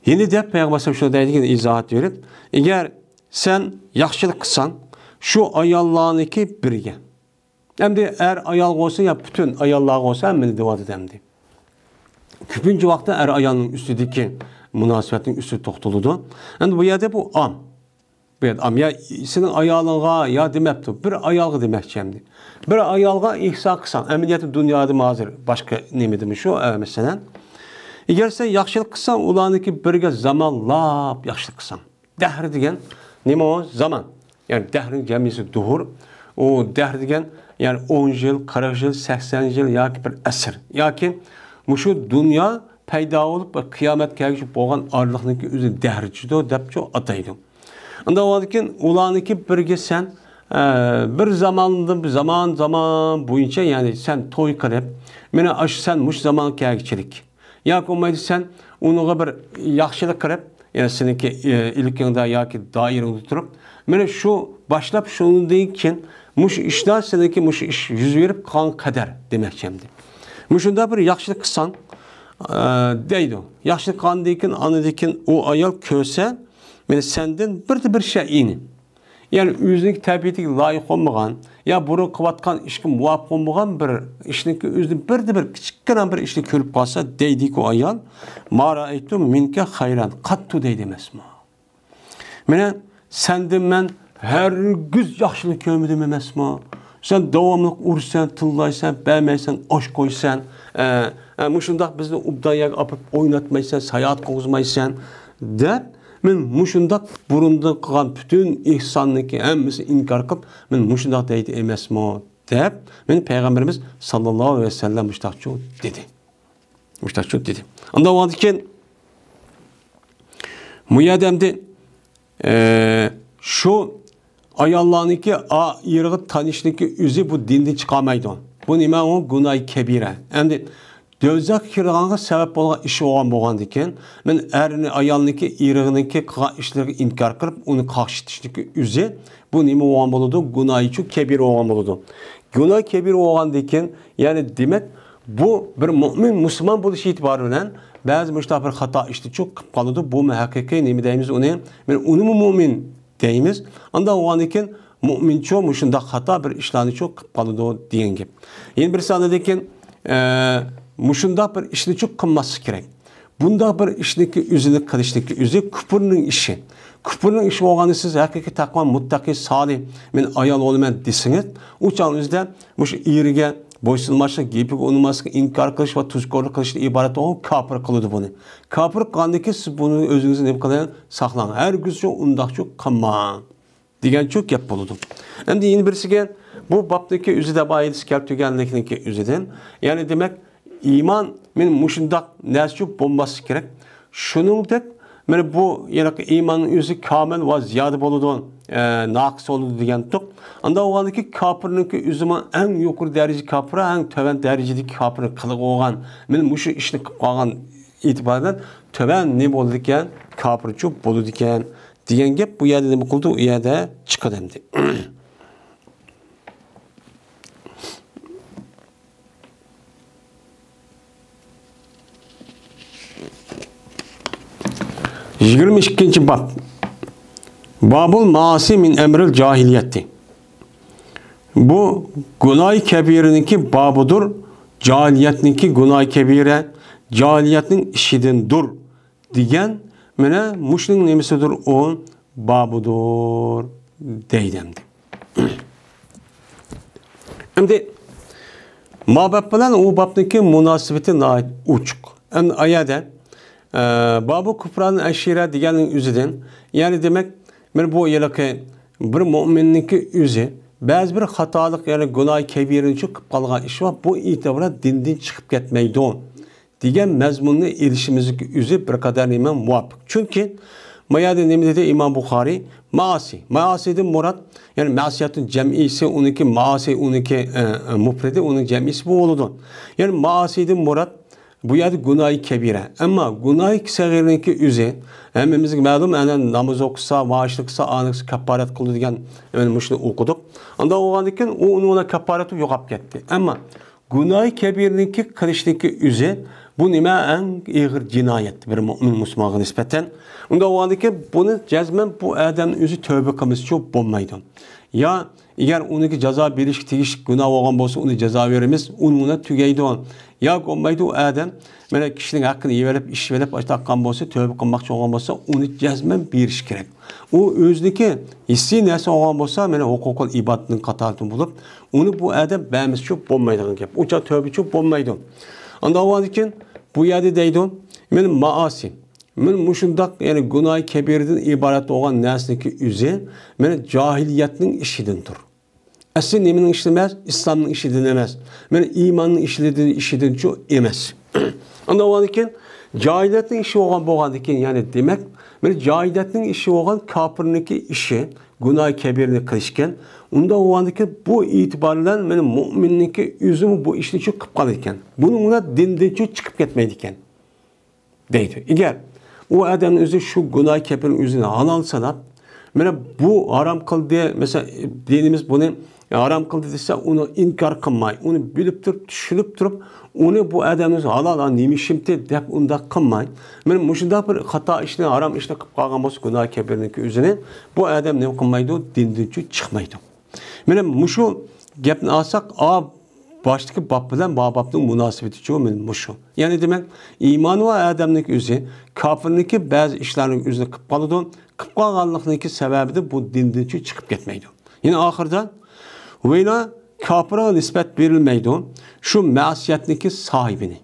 Yeni de Peygamber şunu deydiğin izahat verip, eğer sen yaxşılık kısan, şu ayallarınki birge. Hem de eğer ayal olsa ya bütün ayallar olsa hem beni devat edemdi. Küpüncü vakti er ayalının üstündeki münasebetin üstü toxtuludu. Yani bu yerde bu am. Am ya senin ayalına ya demepti. Bir ayalğı demekçemdi. Bir ayalğa ihsa kısan. Emniyeti dünyada mazır. Başka nimedim şu mesela. Eğer sen yaxşılık kısan, ulanıki birge zamanlap yaxşılık kısan. Dahr degen nima o? Zaman. Yani dahrin cemisi duhur. O dahr degen yani 10 yıl, 40 yıl, 80 yıl yoki bir asr. Yoki şu dünya payda olup ve kıyamet gelişip boğan arlıqniki özü dahrçıdı dep çok ataydı. Onda olarken ulanıki birge sen bir zaman boyunca yani sen toy kılıp mene aş sen muş zaman kâgçilik. Ya olmaydı sen onuğa bir yaxşılık kılıp yani seninki ilkinde yoki dairinde tutup mene şu başlap şunu deyken muş işler seninki muş iş yüz verip kan kader demekçemdi. Muşunda bir yaxşılık kısan deydi. Yaxşılık kan deyken anıdikin o ayal köse mene senden bir şeyini. Yani özünün təbiyyəti layıq olmayan, ya burun qıvatqan işki muvafıq olmayan bir işinki özünün bir kiçikkan bir işini körüp qalsa deydik o ayal, ma ra'aytu minke hayran, qattu deydi emasmı. Mene senden mən her güz yaxşılık görmedim emasmı. Sen davamlıq ursan, tıllaysan, bəməysən, aş qoysan, muşundaq bizni ubdayak apıp oynatmaysan, sayat qoğuzmaysan, de men muşundaq burunda qilgan bütün ihsonniki hammasi inkor qilib, men muşundaq deydi emasmi deb, men payg'ambarimiz sallallohu alayhi vasallam mushtaqchu dedi. Mushtaqchu dedi. Unda vaqtken bu yerdemde şu ayollarniki yirg'i tanishniki o'zi bu dindan chiqolmaydi. Bu nima u gunoh kabira. Endi do'zax kirganga sabab bo'lgan ish bo'lgan ekan, men erni ayolniki yirg'iniki qilgan ishlariga inkor qilib, uni qarshitishlik o'zi bu nima bo'lgan bo'ladi? Gunohchi kabir bo'lgan bo'ladi. Gunoh kabir bo'lgan ekan, ya'ni demak bu bir mu'min musulmon bo'lish e'tibori bilan ba'zi mushtaqil xato ishni cho'q qilib qoladi. Bu haqiqiy nima deymiz uni? Men uni mu'min deymiz. Anda o'g'an ekan mu'mincho shunda xato bir ishlarni cho'q qilib qoladi degan gap. Endi bir sanada ekan shunda bir ishni cho'q qilmaslik kerak. Bunda bir ishniki o'zini qilishniki o'zi kufrning ishi. Kufrning ishi bo'lganda siz haqiqiy taqvo, muttaqi, solih, men ayol bo'laman desangiz, u chog'ingizda shu eriga bo'ysunmaslik, gapiga unmaslik, inkor qilish va tuzkorlik qilishdan iborat bo'lgan kofir qiladi buni. Kofir qilgandiki siz buni o'zingizni nima qiling, saqlang. Hargizcha undaqcha qilmang degan cho'q gap bo'ladi. Endi yana birisiga bu bobdagi o'zida bayis keltirganlikniki o'zidan, ya'ni demak iymon men mushundaq narsa bo'lmasi kerak. Shuningdek, mana bu yana iymonning o'zi komil va ziyoda bo'ladi, naqs bo'ladi degan to'q. Anda o'g'andaki kofirniki o'zimi eng yuqori darajadagi kofir, eng tovan darajadagi kofir qilib olgan. Men mushu ishni qilib qolgan e'tibordan tovan ne bo'ldi ekan, kofirchi bo'ladi ekan degan gap bu yerda nima qildi? U yerda chiqadi endi. Yigirmi ikkinchi bab. Babul maasi min emril cahiliyeti. Bu gunoh kabiriniki babudur. Cahiliyetniki gunoh kabira, cahiliyetning ishidandir degan mana mushning nemasidir o babudur deydi endi. Endi mabab bilan u babniki munosabati nihoyat uchuq. Endi ayada babu kufran ashira deganning o'zidan, ya'ni demak, men bu yerga bir mu'minniki o'zi ba'zi bir xatolik, ya'ni gunoh kabirani qilib qolgan ish va bu e'tiboran dindan chiqib ketmaydi degan mazmunni erishimizga o'zi bir qadar nima muvofiq. Chunki mayada nima dedi Imom Buxoriy? Maasi. Maasidan murod, ya'ni ma'siyatning jam'isi uniki maasi, uniki mufradi, uning jam'isi bu bo'ladi. Ya'ni maasidan murod bu yerda gunoh kabira. Ammo gunoh sag'irniki o'zi hammamizga ma'lum, ana namoz o'qisa, va'shlik qilsa, aniq kafarat qildi degan men shuni o'qidik. Unda o'qigandan u uni kafarati yo'qolib ketdi. Ammo gunoh kabirniki qilishniki o'zi bu nima eng og'ir jinoyat bir mu'min musulmonga nisbatan. Unda o'qigandan buni jazman bu odamning o'zi tavba qilmasicha bo'lmaydi. Ya agar uniki jazo berish tegish gunoh bo'lgan bo'lsa, uni jazo beramiz, uni tugaydi. Ya olmaydi u odam mana kishining haqqini yevelib, ish velib taqqan bo'lsa, tavba qilmoqchi bo'lgan bo'lsa, uni jazman berish kerak. U o'zniki hissiy narsa olgan bo'lsa, mana huququl ibodatning qatoridan bo'lib, uni bu odam bermascha bo'lmaydigan gap. Ucha tavbachi bo'lmaydi. Unda o'zikin bu yerda deydi, men maasi, men mushundaq, ya'ni gunoh kabirdan iborat bo'lgan narsaniki o'zi mana jahiliyatning ishidandir. Asli nimaning ishi emas, islomning ishidan emas. Men iymonning ishidan-chu emas. Unda o'zikin jahiliyatning ishi bo'lgan ekan, ya'ni demak, men jahiliyatning ishi bo'lgan kofirniki ishi, gunoh kabirni qilishgan. Unda o'zikin bu e'tibor bilan men mu'minniki o'zimi bu ishni qilib qolgan ekan. Buni uni dindan chiqib ketmaydi ekan. Deydi. Agar u odamning o'zi shu gunoh kabirning o'zini halol sanab, mana bu harom qildi, mesela dinimiz buni harom qildi desa, uni inkor qilmay, uni bilib turib, tushunib turib, uni bu odamning halol nemishimti deb unda qilmay, men mushunda bir xato ishni, harom ishni qilib qolgan bo'lsa, gunoh kabirniki o'zini bu odam nima qilmaydi, dindan chiqmaydi. Mana mushu gapni olsak, baştaki bab bilan babning munosabati chu mushu. Ya'ni demak, iymon va odamning o'zi kofirniki ba'zi ishlarning o'zini qilib qoladi. Qilib qolganlikniki sababi bu dindan chiqib ketmaydi. Yine oxirida vayna kofirga nisbat berilmaydi. Shu ma'siyatniki sohibini.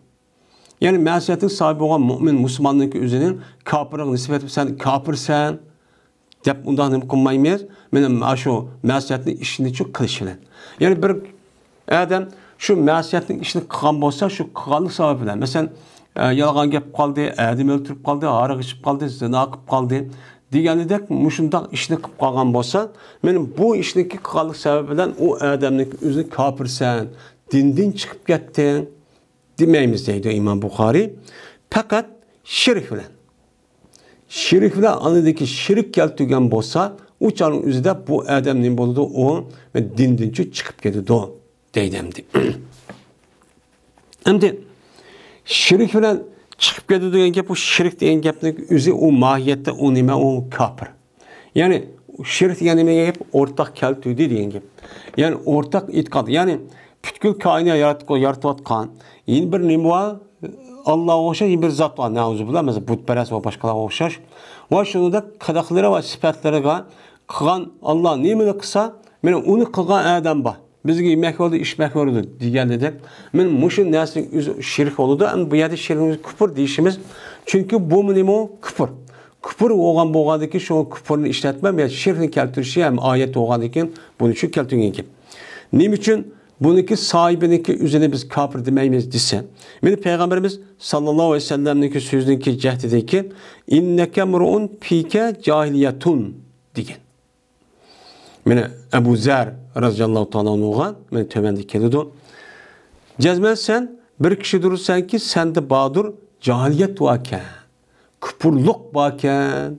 Yani məsiyyətin sahibi olan mümin, Müslümanlık üzerinin kapırlık nispet edip sen kapırsan dep undan nima qilmaymiz. Mana shu ma'siyatning ishini chu qilish bilan. Ya'ni bir adam shu ma'siyatning ishini qilgan bo'lsa, shu qilganlik sababi bilan, masalan, yolg'on gap qoldi, adam o'ltirib qoldi, aroq ichib qoldi, zina qilib qoldi deganidek mushundoq ishni qilib qolgan bo'lsa, men bu ishni qilganlik sababi bilan u odamning o'zini kofirsan, dindan chiqib ketding demaymiz deydi İmam Buxoriy. Faqat shirk bilan. Şirk bilan anidagi shirk keltirgan bo'lsa, u chog'ning o'zida bu odam nima bo'ldi? U dindan chiqib ketdi deydi endi. Endi shirk bilan chiqib ketdi degan gap, bu shirk degan gapning o'zi u mohiyatda u nima? U kofir. Ya'ni shirk degan nima gap? O'rtaq keltirdi degan gap. Ya'ni o'rtaq e'tiqod. Ya'ni butkul koinot yaratayotgan yeni bir nima bor? Allah'a o'xshash bir zot var. Nauzubillah, mesela butparast va boshqalarga o'xshash. Va shunda qadaqlari va sifatlariga qilgan Allah nimani qilsa, mana uni qilgan odam bor. Bizga yemak bo'ldi, ichmak bo'ldi deganidek, men mushu narsaning o'zi shirk bo'ldi. Bu yerda shirkimiz kufr deyishimiz. Chunki bu nima? Kufr. Kufr bo'lgandan shu kufrni ishlatmam, ya shirkni keltirishi ham oyat bo'lgandan buni shu keltirgan ekan. Nima uchun? Bununki sahibiniki üzerine biz kafir demeyimiz dese. Meni Peygamberimiz sallallahu aleyhi ve sellem'deki sözündeki cehdedeki inneke mur'un fike cahiliyetun diyen. Meni Ebu Zer radıyallahu ta'ala onuğa meni tövendeki kelidi. Cezmen sen bir kişi durursan ki sende bağdur cahiliyet vaken, küpürlük vaken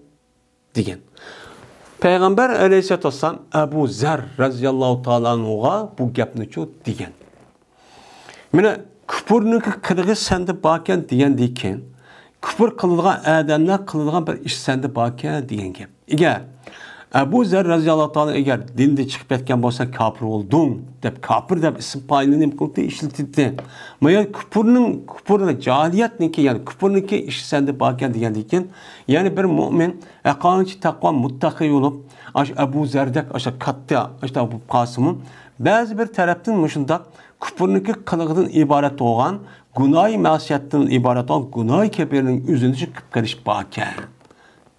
diyen. Peygamber aleyhisselatü vesselam Ebu Zer razıyallahu ta'ala anhuğa bu gapni çok diyen. Mine küpürniki kırığı sende bakken diyen deyken, küpür kılılgan adamlar kılılgan bir iş sende bakken diyen gap. Eğer Ebu Zer razıyallahu ta'ala eğer dinde çıkıp etken bolsa kafir oldun, dep kafir dep isim payını kıldı işletildi. Maya küpürnün cahiliyetninki yani küpürnünki iş sende bakken diyen deyken, yani bir mümin ekançı takva muttaki olup Ebu Zer'dek katta bu Kasım'ın bazı bir taraftan müşündak küpürnünki kılığının ibaret olan günah-ı masiyetten ibaret olan günah-ı kebirinin üzerine çıkıp geliş bakken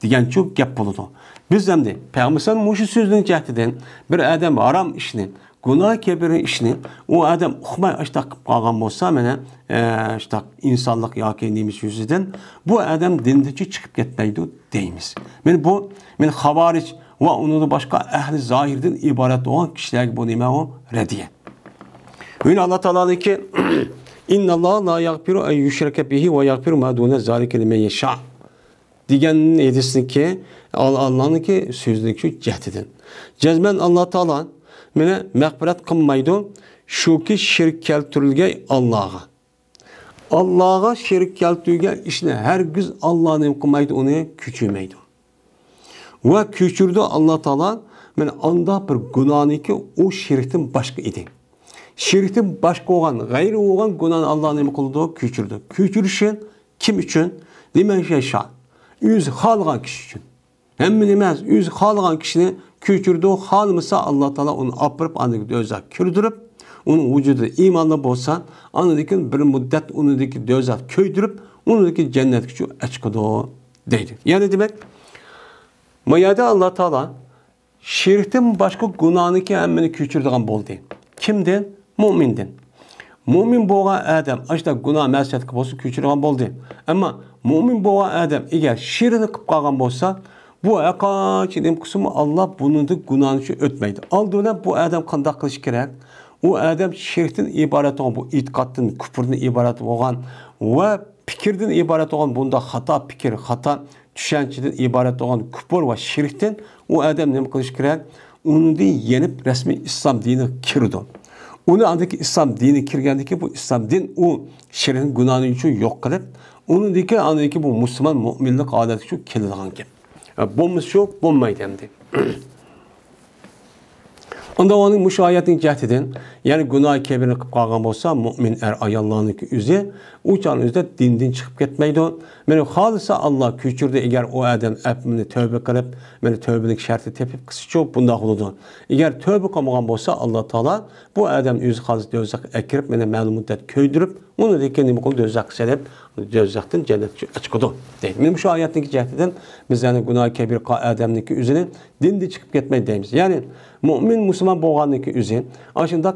diyen çok gap buldu. Biz de Peygamber'in muşu sözünün cehdeden bir adam haram işini, günah kebirin işini o adam uxmay açtaq qalğan bolsa mənə insanlıq yoki neymiş yüzüdən bu adam dindiki çıxıb getməydi deyimiz. Men xavaric və onun başqa əhli zahirdən ibarət olan kişilər bu neymə o rədiyyə. Öyle Allah Teala ki inna Allah la yaghfiru en yushraka bihi ve yaghfiru ma dune zalika limen yasha. Digenin edilsin ki Allah'ın ki sözlük şu cehdedin. Cezmen Allah Teala mene mağfiret kılmaydı şu ki şirk keltirilge Allah'a. Allah'a şirk keltirilge işine her güz Allah'ın kılmaydı onu küçülmeydi. Ve küçürdü Allah Teala mene anda bir günahını ki o şirkten başka idi. Şirkten başka olan, gayri olan günahını Allah'ın kıldığı küçürdü. Küçürüşün kim için? Limen yaşa. Yüz halgan kişi için. Hem bilmez, yüz halgan kişinin küçürdüğü halmısa Allah Teala onu apırıp anındaki dözat kürdürüp, onun vücudu imanla bolsa, anındaki bir müddet onundaki dözat köydürüp, onundaki cennet küçü açıkıdı deydi. Yani demek, mayada Allah Teala şirkten başka günahını ki hemmini küçürdüğün bol değil. Kimden? Müminden. Mümin boğan adam, işte günah məsiyət qıb olsa küçürüğün bol değil. Ama mümin boğan adam eğer şirini qıb qalğan bolsa, bu aqaç edem kısmı Allah bunun da günahını ötmeydi. Aldığında bu adam qandaq qilish kerak? O adam şirkten ibaret olan, bu itiqatdan, küfürden ibaret olan ve fikirden ibaret olan bunda hata fikir, hata düşünceden ibaret olan küfür ve şirkten o adam ne qilish kerak? Onu da yenip resmi İslam dini kirdi. Onu andaki İslam dini kirgendeki bu İslam din o şirkin günahını için yok kılıp onun diki andaki bu Müslüman müminlik adeti şu kelilgan gibi. Bomuz şu bommaydı hem de. Onda onun müşahiyetin cehdeden yani günah kebirini qıb qalğan bolsa mümin ayallarınki üzü o can üzde dinden çıkıp ketmeydi. Meni halisa Allah küçürdü eğer o adam əpmini tövbe qılıp meni tövbelik şartı tepip kısıçı bunda oldu. Eğer tövbe qılmagan bolsa Allah Teala bu adam üzü halis dözak ekirip meni ma'lum müddet köydürüp Onu deken nima qildi? Do'zaxga salib, do'zaxdan jannatga chiqdi deydi. Men shu oyatning jihatidan biz yani gunoh kabir odamniki o'zini dinda chiqib ketmaydi deymiz. Ya'ni mu'min musulmon bo'lganligi o'zi ana shunday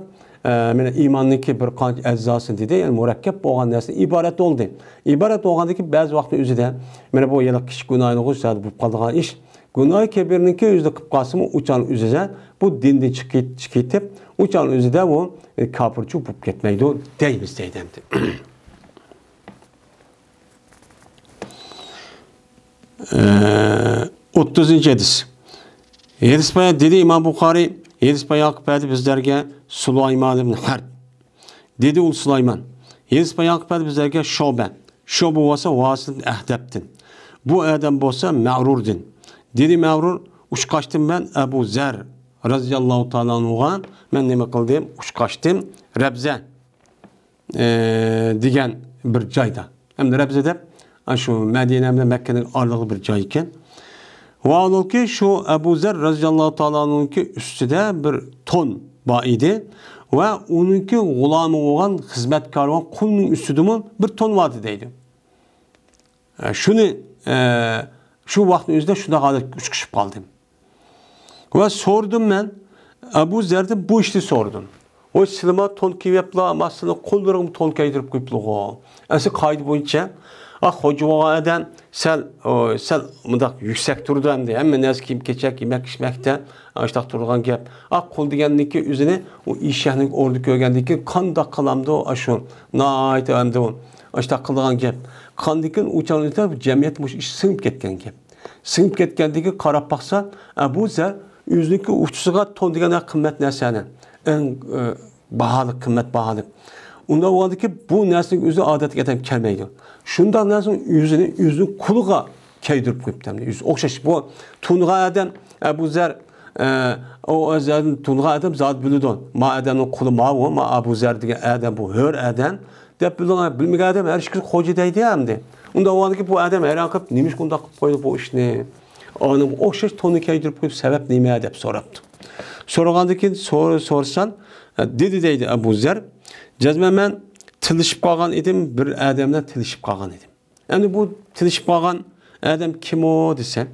mana iymonniki bir qancha a'zosi dedi, ya'ni murakkab bo'lgan narsa iborat bo'ldi. Iborat bo'lgandiki ba'zi vaqtda o'zida mana bu yana kichik gunohni qo'shadi bu qolgan ish. Gunoh kabirniki o'zida qilib qolsa, uchan o'zida bu dindan chiqib ketib, uchan o'zida bu kofirchi bo'lib ketmaydi deymiz deydi. 30. hadis. Hadis bayan dedi İmam Bukhari, hadis bayan qiladi bizlarga Sulaymon ibn Harb. Dedi ul Sulaymon. Hadis bayan qiladi bizlarga Shoba. Shoba bo'lsa Vasil Ahdabdin. Bu adam bo'lsa Ma'rurdin. Dedi Ma'rur, ushqashdim ben Abu Zar radhiyallohu ta'ala anhuga men nima qildim? Ushqashdim Rabza degan bir joyda. Hem de Rabza deb şu Medine bilan Mekke'nin aralıq bir joy ekan. Va ki şu Abu Zar radhiyallohu ta'ala anhu'nki ustida bir ton bor edi va uningki g'ulomi bo'lgan xizmatkor bo'lgan qulning ustidami bir ton bor deydi. Shuni shu vaqtning o'zida shunday holat uchqishib qoldim. Va so'rdim men Abu Zardan bu ishni so'rdim. O silma ton kiyapla aslında qo'llarim ton kaydirib qo'yibdi-ku. Asli qoida bo'yicha hocadan sel mundaq yüksek turdu hem de hemen naz kiyim keçek yemek içmekte açtaq turgan gap. Qol degenniki özüne o işyahning ordu ko'rgandiki qandaq qilamdi o aşu nayt hamda o açtaq qilgan gap. Qandikin uçanlıkta cemiyet muş iş sınıp ketken gap. Sınıp ketkendiki qarab baqsa bu zar özünki uçsuga ton degende qimmat narsani en bahalı qimmat bahalı. Onda oldu ki bu neslik özü adetlik etem kelmeydi. Şundan neslik yüzünü kuluğa keydirip koyup demdi. Yüz okşaş bu tunğa adam Ebu Zer o azadın tunğa adam zat biludun. Ma adamın kulu ma bu ma Ebu Zer diye adam bu hör adam. Dep biludun bilmek adam her şey hoca deydi hamdi. Onda oldu ki bu adam her akıp nimiş kunda koydu bu işini. Onun okşaş tonu keydirip koyup sebep nime dep soraptı. Sorğandaki sorsan dedi deydi Ebu Zer. Cezmen ben tilişip qalğan edim, bir adamla tilişip qalğan edim. Yani bu tilişip qalğan adam kim o dese,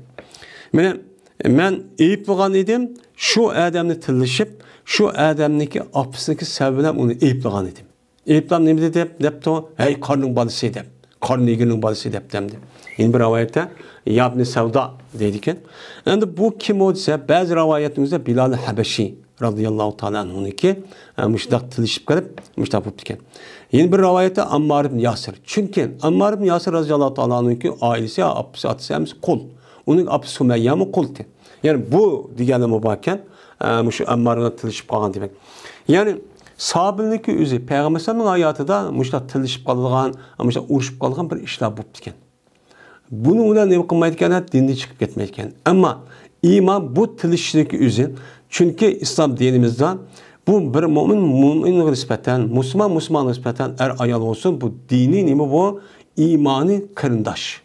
men eyip qalğan edim, şu adamla tilişip, şu adamniki apısındaki sebebine onu eyip qalğan edim. Eyip qalğan ne dep to, hey karnın balısı dep, karnın eginin balısı dep demdi. Yine bir rivayette Yabni Sevda dedikken. Yani bu kim o dese, bazı rivayetimizde Bilal-i Habeşi radıyallahu ta'ala anhu'niki müştak tilişip kalıp müştak yapıp diken. Yeni bir rivayette Ammar ibn Yasir. Çünkü Ammar ibn Yasir radıyallahu ta'ala anhu'niki ailesi apısı atısı hem kul. Onun apısı Sümeyye mi kulti. Yani bu diğerle mübakken Ammar'ına tilişip kalgan demek. Yani sahabe'niki özü Peygamber'in hayatı da müştak tilişip kalgan, müştak uruşup kalgan bir işler yapıp diken. Bunu ulan ne kılmaydıkken dinde çıkıp gitmeydikken. Ama iman bu tilişlik özü. Çünkü İslam dinimizde bu bir mümin nispeten, Müslüman nispeten ayal olsun bu dini nimi bu imani kırındaş.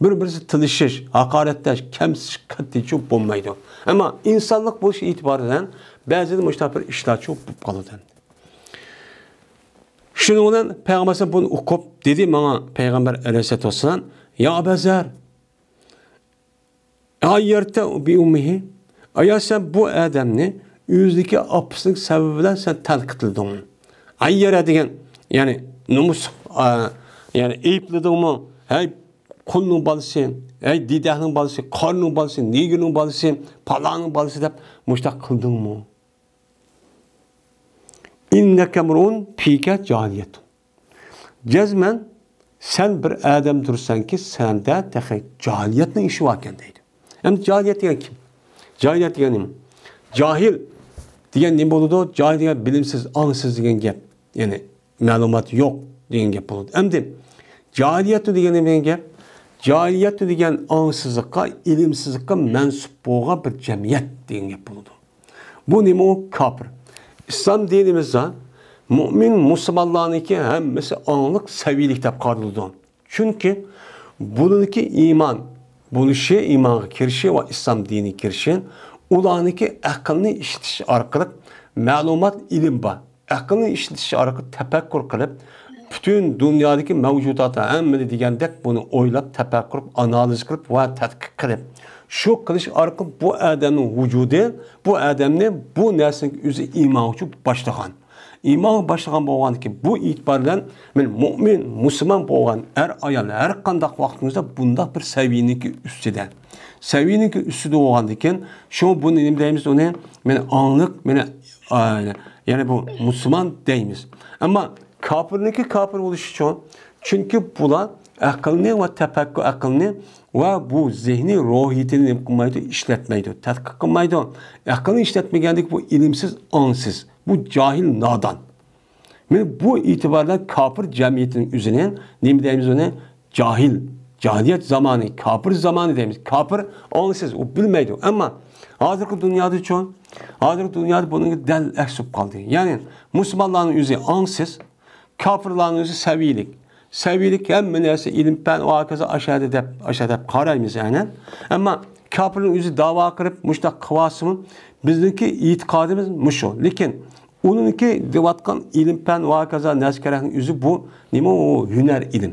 Birbirisi tilişiş, hakaretleş, kemsiz katliçi bulmaydı. Ama insanlık bu şey itibariyle bazı müştabir işler çok kalıdır. Şunu olan Peygamber bunu okup dedi bana Peygamber Aleyhisselatü Vesselam ya Abezer ayyerte bi ummihi aya sen bu adamni yüzdeki apıslık sebebiyle sen tenkitledin. Ayyere degen yani numus yani eyipledin mi? Hey kulunun balısı, hey didahının balısı, karnının balısı, niginin balısı, palanın balısı deyip müştak kıldın mı? İnneke murun pike cahiliyetun. Cezmen sen bir adam dursan ki sende tehe cahiliyetin işi varken deydi. Hem cahiliyet diyen kim? Cahiliyet diyenim. Cahil diyen ne buludu? Cahil diyen bilimsiz, ansız diyen gep. Yani malumat yok diyen gep buludu. Hem de cahiliyet diyen gep. Cahiliyet diyen ansızlıkka, ilimsizlikka mensup boğa bir cemiyet diyen gep buludu. Bu ne o? Kafir. İslam dinimizde mümin Müslümanlarınki hemmesi anlık seviyelikte karlıdı. Çünkü bununki iman, bunu şey iman kirşi ve İslam dini kirşi, ulanınki akılını işitiş arkalık malumat ilim var. Akılını işitiş arkalık tefekkür kılıp, bütün dünyadaki mevcudata hammani degandek bunu o'ylab, tafakkur, analiz qilib va tadqiq qilib, shu qilish orqali bu odamning vujudi, bu odamni bu narsaga o'zi iymon uchun boshlagan. Iymon boshlagan bo'lganki, bu e'tibordan men mu'min, musulmon bo'lgan ayol har qanday vaqtimizda bundaq bir saviyaniki ustida. Saviyaniki ustida bo'lgandan keyin, shu buni nima deymiz uni? Meni angliq, meni ya'ni bu musulmon deymiz. Ammo kafirniki kafir bo'lish uchun, chunki bular aqlni va tafakkur aqlni va bu zihni ruhiyatini nima qilmaydi, ishlatmaydi, tadqiq qilmaydi. Aqlni ishlatmagandek bu ilmsiz, ansiz, bu jahil, nodon. Men bu e'tibordan kafir jamiyatining o'zining nima deymiz uni? Jahil, jahiliyat zamoni, kafir zamoni deymiz. Kafir ansiz, u bilmaydi. Ammo hozirgi dunyoda uchun, hozirgi dunyoda bunga dal aksib qoldi. Ya'ni musulmonlarning o'zi ansiz, kafirlarning o'zi saviylik. Saviylik hamma narsa ilm-fan va hokazo aşağıda qaraymiz aynan. Ammo kafirning o'zi da'vo qilib, mushtaq qilmasmi? Bizniki e'tiqodimiz mushu. Lekin uningki deyotgan ilm-fan va hokazo naskarahning o'zi bu nima u hunar ilm.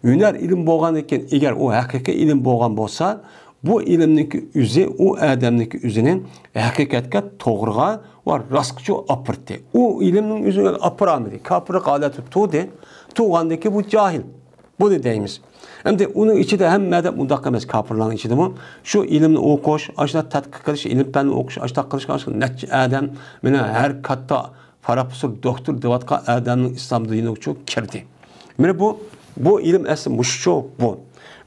Hunar ilm bo'lgan ekan, agar u haqiqiy ilm bo'lgan bo'lsa, bu ilmniki o'zi u odamniki o'zining haqiqatga to'g'riga va rostga opirdi. U ilmning o'zini opirolmadi. Kafir holati to'di. Tuğandaki bu cahil. Bunu deyimiz. Hem de onun içinde hem mədəb undaq emas kafirlərin içinde bu. Şu ilimni okuş, aşağıda tədqiq qilish, ilim fənni okuş, aşağıda qilish, nəticə adam, mənə hər katta professor, doktor deyatqa adamın İslam dini üçün kirdi. Mənə bu ilim əsli muşçu bu.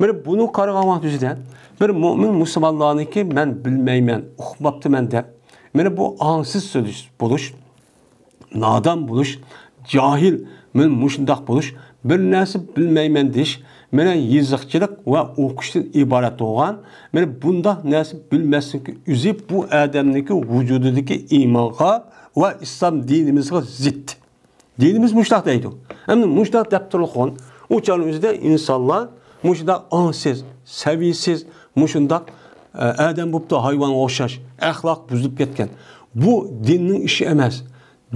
Mənə bunu qarğamaq düzüdən bir mümin musulmanlarını ki mən bilməyəm, oxumabdı mən də. Mənə bu ansız söz buluş, nadan buluş, cahil men muşundaq buluş, bir narsa bilməyəm deyiş, mənə yazıqçılıq və oxuşdan ibarət olğan, mənə bundaq narsa bilməsin ki, üzü bu adamdaki vücudundaki imanğa və İslam dinimizə zidd. Dinimiz muşdaq deydi. Həmin muşdaq dəptürlüğün, o çağın özüdə insanlar muşdaq ansız, səviysiz, muşundaq adam bubda hayvan oxşaş, əxlaq buzulub ketken. Bu dinin işi emas.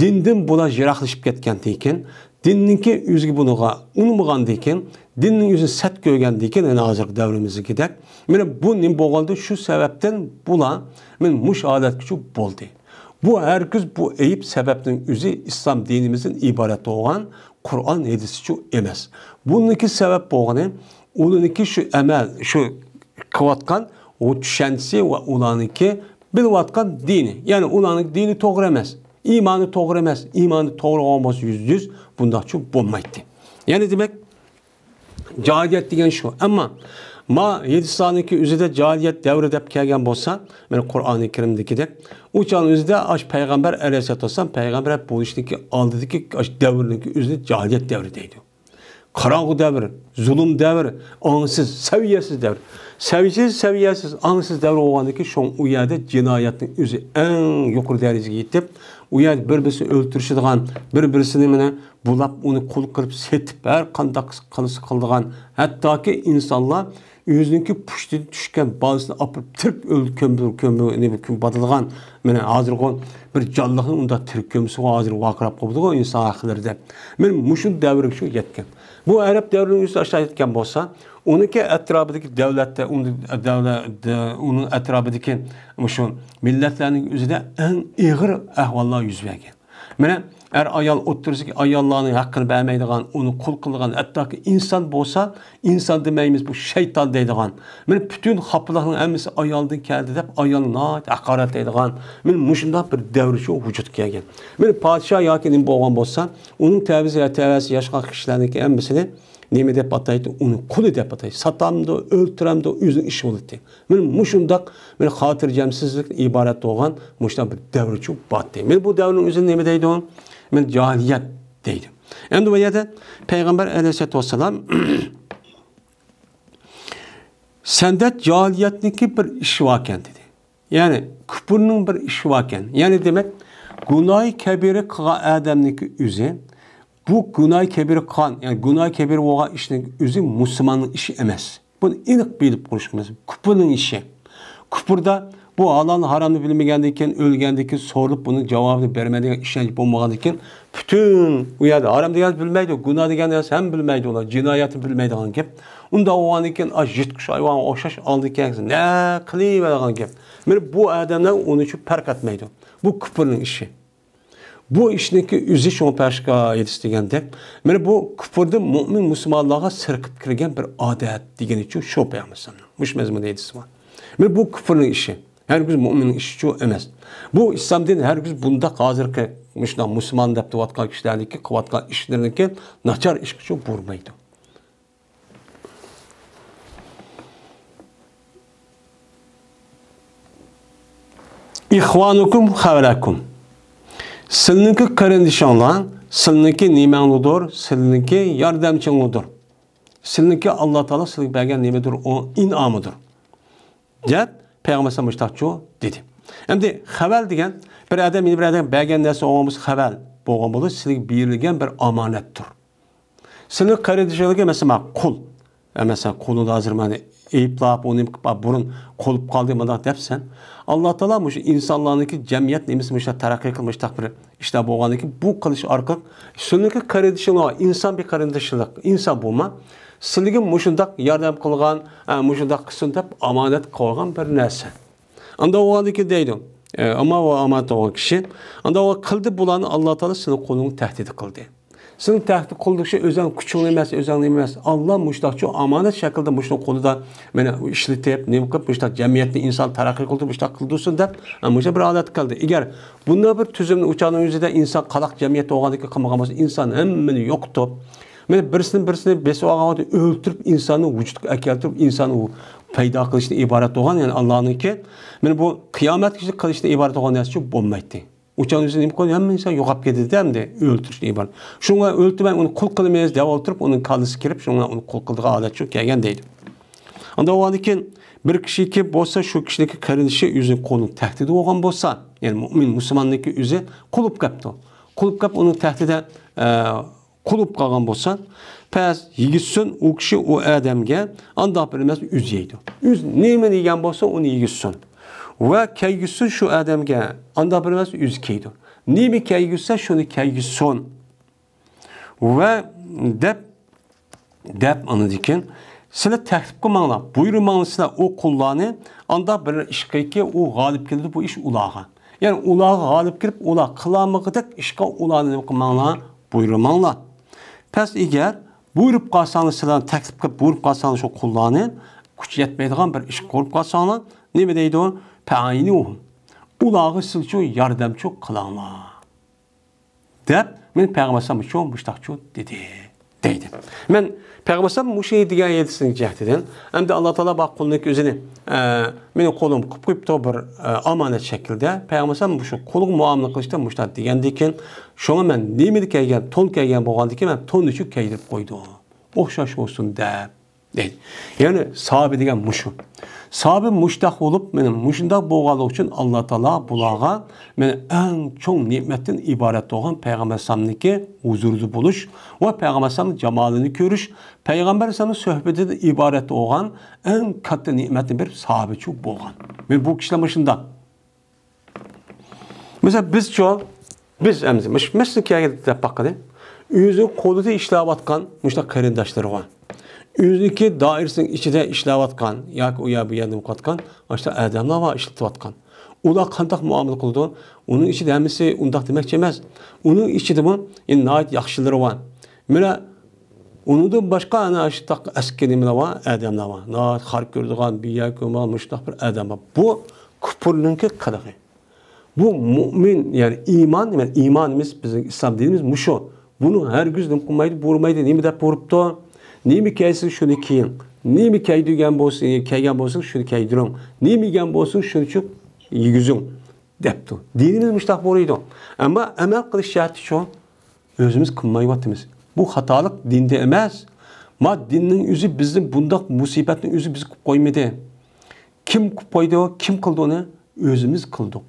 Dindin buna jiraqlışıb ketken deyken, dinninki özü bunuğa unumğan deyken, dinnin özü sət görgən deyken, yani hazırki dəvrimizi gidək. Mənə bu nim boğaldı, şu səbəbdən bula, mən muş adət küçü boldu. Bu herkes bu eyip səbəbdən özü İslam dinimizin ibarət olan Kur'an hadisi şu emas. Bununki səbəb boğanı, onunki şu əməl, şu kıvatkan, o düşəntisi və onunki bilvatkan dini. Yani onunki dini doğru emas. İmanı doğru emas. İmanı doğru olması %100 bunda çok bulmaydı. Yani demek cahiliyet degen şu. Ama ma Yedistan'daki üzerinde cahiliyet devri dep kelgen bolsa, yani Kur'an-ı Kerim'deki de uçağın üzerinde aş Peygamber aleyhisselatü vesselam Peygamber hep bu işteki aldıdaki aş devrindeki üzerinde cahiliyet devrideydi. Karanlık devri, zulüm devri, ansız, seviyesiz devri. Seviyesiz, ansız devri olgandaki şu an o yerde cinayetin üzü en yukarı dereceye gidip o yerde bir-birisini öldürüşüdüğün, bir-birisini bulap onu kul kırıp setip her kandak kalısı kıldığın hatta ki insanlar özününki puştu düşken bazısını apıp tırp öldü kömür batılığın hazır olan bir canlığın onda tırp kömüsü hazır vakırap kopduğu insan akılları ben muşun devri şu yetken. Bu Arap devrinin üstü aşağı yetken bolsa onunki etrafındaki devlette, onun etrafındaki milletlerinin üzerinde en ağır ahvallar yüz vergen. Mene er ayal oturursa ki ayallarının hakkını beğenmeydiğen, onu kul kıldıgan, hatta ki insan bolsa, insan demeyimiz bu şeytan deydiğen. Mene bütün hapılarının emmisi ayaldan geldi deyip, ayalın hakaret deydiğen. Mene muşunda bir devri şu vücut gelgen. Mene padişah yakinin boğan bolsa, onun tevzi yaşayan kişilerindeki emmisini nemi dep ataydı, onu kulu dep ataydı. Satamdı, öldüremdi, özün işi oldu. Men muşundak, men hatırcamsızlık ibaret olan muştan bir devri çok battı. Men bu devrin özün nemi deydi on? Men cahiliyet deydi. Endi bu yerde Peygamber aleyhisselatü vesselam sende cahiliyetniki bir iş vaken dedi. Yani küpürünün bir iş vaken. Yani demek günah-ı kebiri kığa adamniki üzü bu günah kebiri kan, yani günah kebiri olan işin özü Müslümanın işi emas. Bunu ilk bilip konuşmamız. Küpürün işi. Küpürde bu halal haramını bilmegandikən, ölgəndikən, sorulub bunun cavabını vermediğin işlence olmağandikən, bütün bu yerde haram degan bilmeydi, günah degan hem bilmeydi onlar, cinayeti bilmeydi olan gep. Unda o andikken jitkuş hayvan oşaş aldıkken ne kılıvergan gep. Mene bu adamlar onu için fark etmeydi. Bu küfrün işi. Bu işdeki üzü şunu peşka yetiştirgende. Mene bu küfürde mümin Müslümanlığa sırkıp kirgen bir adet degen için şu peygambersin. Muş mezmun edisi var. Mene bu küfrün işi. Herkes müminin işi şu emez. Bu İslam dini herkes bunda hazırki Müslüman dep vatkan kişilerdeki kıvatkan işlerindeki naçar iş şu vurmaydı. İhvanukum havlakum. Sizniki kardeşinler, sizniki nimanlıdır, sizniki yardımcınlıdır. Sizniki Allah Teala sizniki bergen nimedir, o inamıdır. Dep Peygamber sallallahu dedi. Endi haval degan bir adam bir adam bergen narsa olmamız haval bo'lgan bo'lsa, sizga berilgan bir omonatdir. Sizning qarindishingizga mesela qul, mesela qulni hozir mana eyplab, onu burun qolib qoldi mana debsen, Allah Teala bu insonlarniki jamiyat nemisi taraqqiy qilmish taqdir ishda bo'lganiki bu qilish orqali sizning qarindishinglar inson bir qarindishlik, inson bo'lma, sizga mushundaq yordam qilgan, mushundaq qilsin deb omonat qo'ygan bir narsa. Anda o andaki deydi. Ama o amanat olan kişi, anda o kıldı bulanı Allah Teala senin kolunu tehdit kıldı. Senin tehdit kıldığı şey özel küçüğün emez, özel emez. Allah müştakçı amanet şekilde müştak kolu da beni işletip, nemkip müştak cemiyetli insan terakki kıldı, müştak kıldırsın da müştak bir adet kıldı. Eğer bunda bir tüzümün uçağının yüzüde insan kalak cemiyette oğadaki kımıqamaz, insan hemmini yoktu. Yani birisini besi oğadı öldürüp insanı vücuduk ekeltirip insanı payda kılışına ibaret olan yani Allah'ın ki yani bu kıyamet kişi kılışına ibaret olan neyse çok olmaydı. Uçağın üzerine imkanı hem insan yok gitti dem de öldürüşüne ibaret. Şuna öldü ben onu kul kılmayız diye oturup onun kaldısı kirip şuna onu kul kıldığı adet çok gelgen değil. Anda o andiken bir kişi ki bolsa şu kişideki kardeşi yüzü konu tehdidi olan bolsa yani mümin Müslümandaki yüzü kulup kaptı. Kulup kap onun tehdide kulup kalgan bolsa pes yigitsin o kişi o adamga anda bilmez üz yeydi. Üz neymen yegan bolsa onu yigitsin. Ve keygitsin şu adamga anda bilmez üz keydi. Neymi keygitse şunu keygitsin. Ve dep anıdiken sizler tehdit kılmanlar, buyurmanlar sizler o kullanı anda bir işkayki o galip geldi bu iş ulağa. Yani ulağa galip gelip ulağa kılamıqıdak işka ulağını kılmanlar, buyurmanlar. Pes eğer buyurup kalsanız sizler teklif kılıp buyurup kalsanız o kullanı güç yetmeydiğen bir iş kurup kalsanlar ne mi deydi o? Pe'aynuhum. Ulağı sizce yardımcı kılanlar. Dep men Peygamber çok müştakçı dedi. Deydi. Men Peygamber bu şeyi diyen yedisini cehdeden. Hem de Allah Teala bak kulundaki özünü benim kolum kıpkıp da bir amanet şekilde Peygamber bu şu kolum muamele kılışta müştak diyendiyken şuna men nemedik keygen, ton keygen boğandiyken men ton üçü keydirip koydu. Oxşaş olsun de. Deydi. Yani sahabe diyen muşu. Sahabe müştak olup benim muşundak boğalı için Allah Teala bulağa benim en çok nimetten ibaret olan Peygamber Sam'niki huzurlu buluş ve Peygamber Sam'ın cemalini görüş, Peygamber Sam'ın sohbeti ibaret olan en katı nimetten bir sahabe çok boğan. Ve bu kişiler başında. Mesela biz emzimiz, mesela ki ayette bakın, yüzü kolu da işlavatkan müştak karindaşları var. Yüzdeki dairesinin içinde işlevatkan, yak uya bu yandım katkan, işte adamlar var işlevatkan. Ola kandak muamele kıldı, onun içinde hemisi undak demek demez. Onun içinde bu, yani nait yakşıları var. Mesela onu da başka ana işte askerler var, adamlar var. Nait harp gördüğün bir yak müştak bir adam var. Bu küfürlünki kalığı. Bu mümin yani imanımız bizim İslam dinimiz muşu. Bunu her güzden kumaydı, vurmaydı, ne mi de vurup nemi kaysin şunu kiyin, nemi kaydıgan bolsun, kaygan bolsun şunu kaydırım, nemi gen bolsun şunu çok yigizim depti. Dinimiz müştak boruydu. Ama amel kılış şartı şu, özümüz kılmayvatımız. Bu hatalık dinde emez. Ma dinin yüzü bizim bundak musibetin yüzü bizi koymadı. Kim koydu, kim kıldı onu? Özümüz kıldık.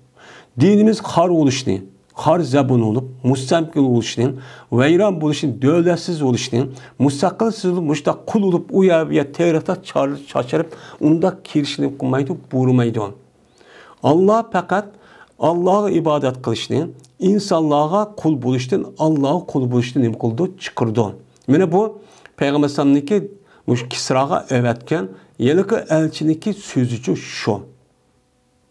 Dinimiz har oluştu. Har zabun olup, mustamkil oluşun, veyran buluşun, dövletsiz oluşun, mustakilsiz olup, müştak kul olup, uyarıya, tehrata çağırıp, onda kirişini kumaydı, vurmaydı. Allah fakat Allah'a ibadet kılışını, insanlığa kul buluştun, Allah'a kul buluştun nima qildi? Chiqirdi. Mana bu Peygamber sallamniki mush Kisraga övetken, yeliki elçiniki sözücü şu.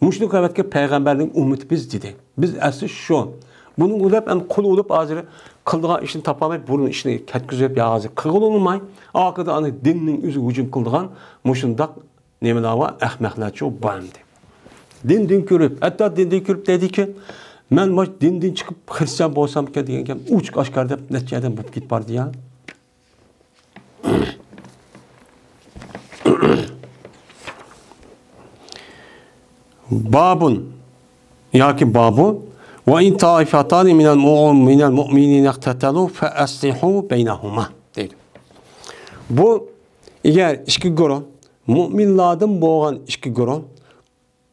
Muşluk övetken peygamberlik ümmeti biz dedi. Biz asli şu. Bunun ulap en kul olup azırı kıldığı işini tapamayıp bunun işini ketkizip yağızı kıl olmay. Akıda anı dinin üzü hücum kıldıgan muşundak nemelava ahmaklarçı o bağımdı. Din körüp, hatta din körüp dedi ki ben baş din çıkıp Hristiyan bolsam ki degen uç aşkar dep neticeden bu git bardı ya. Babun yaki babu ve in taifatan minel mu'minin iqtatalu fa aslihu beynahuma deydi. Bu eğer iki grup müminlardan boğan iki grup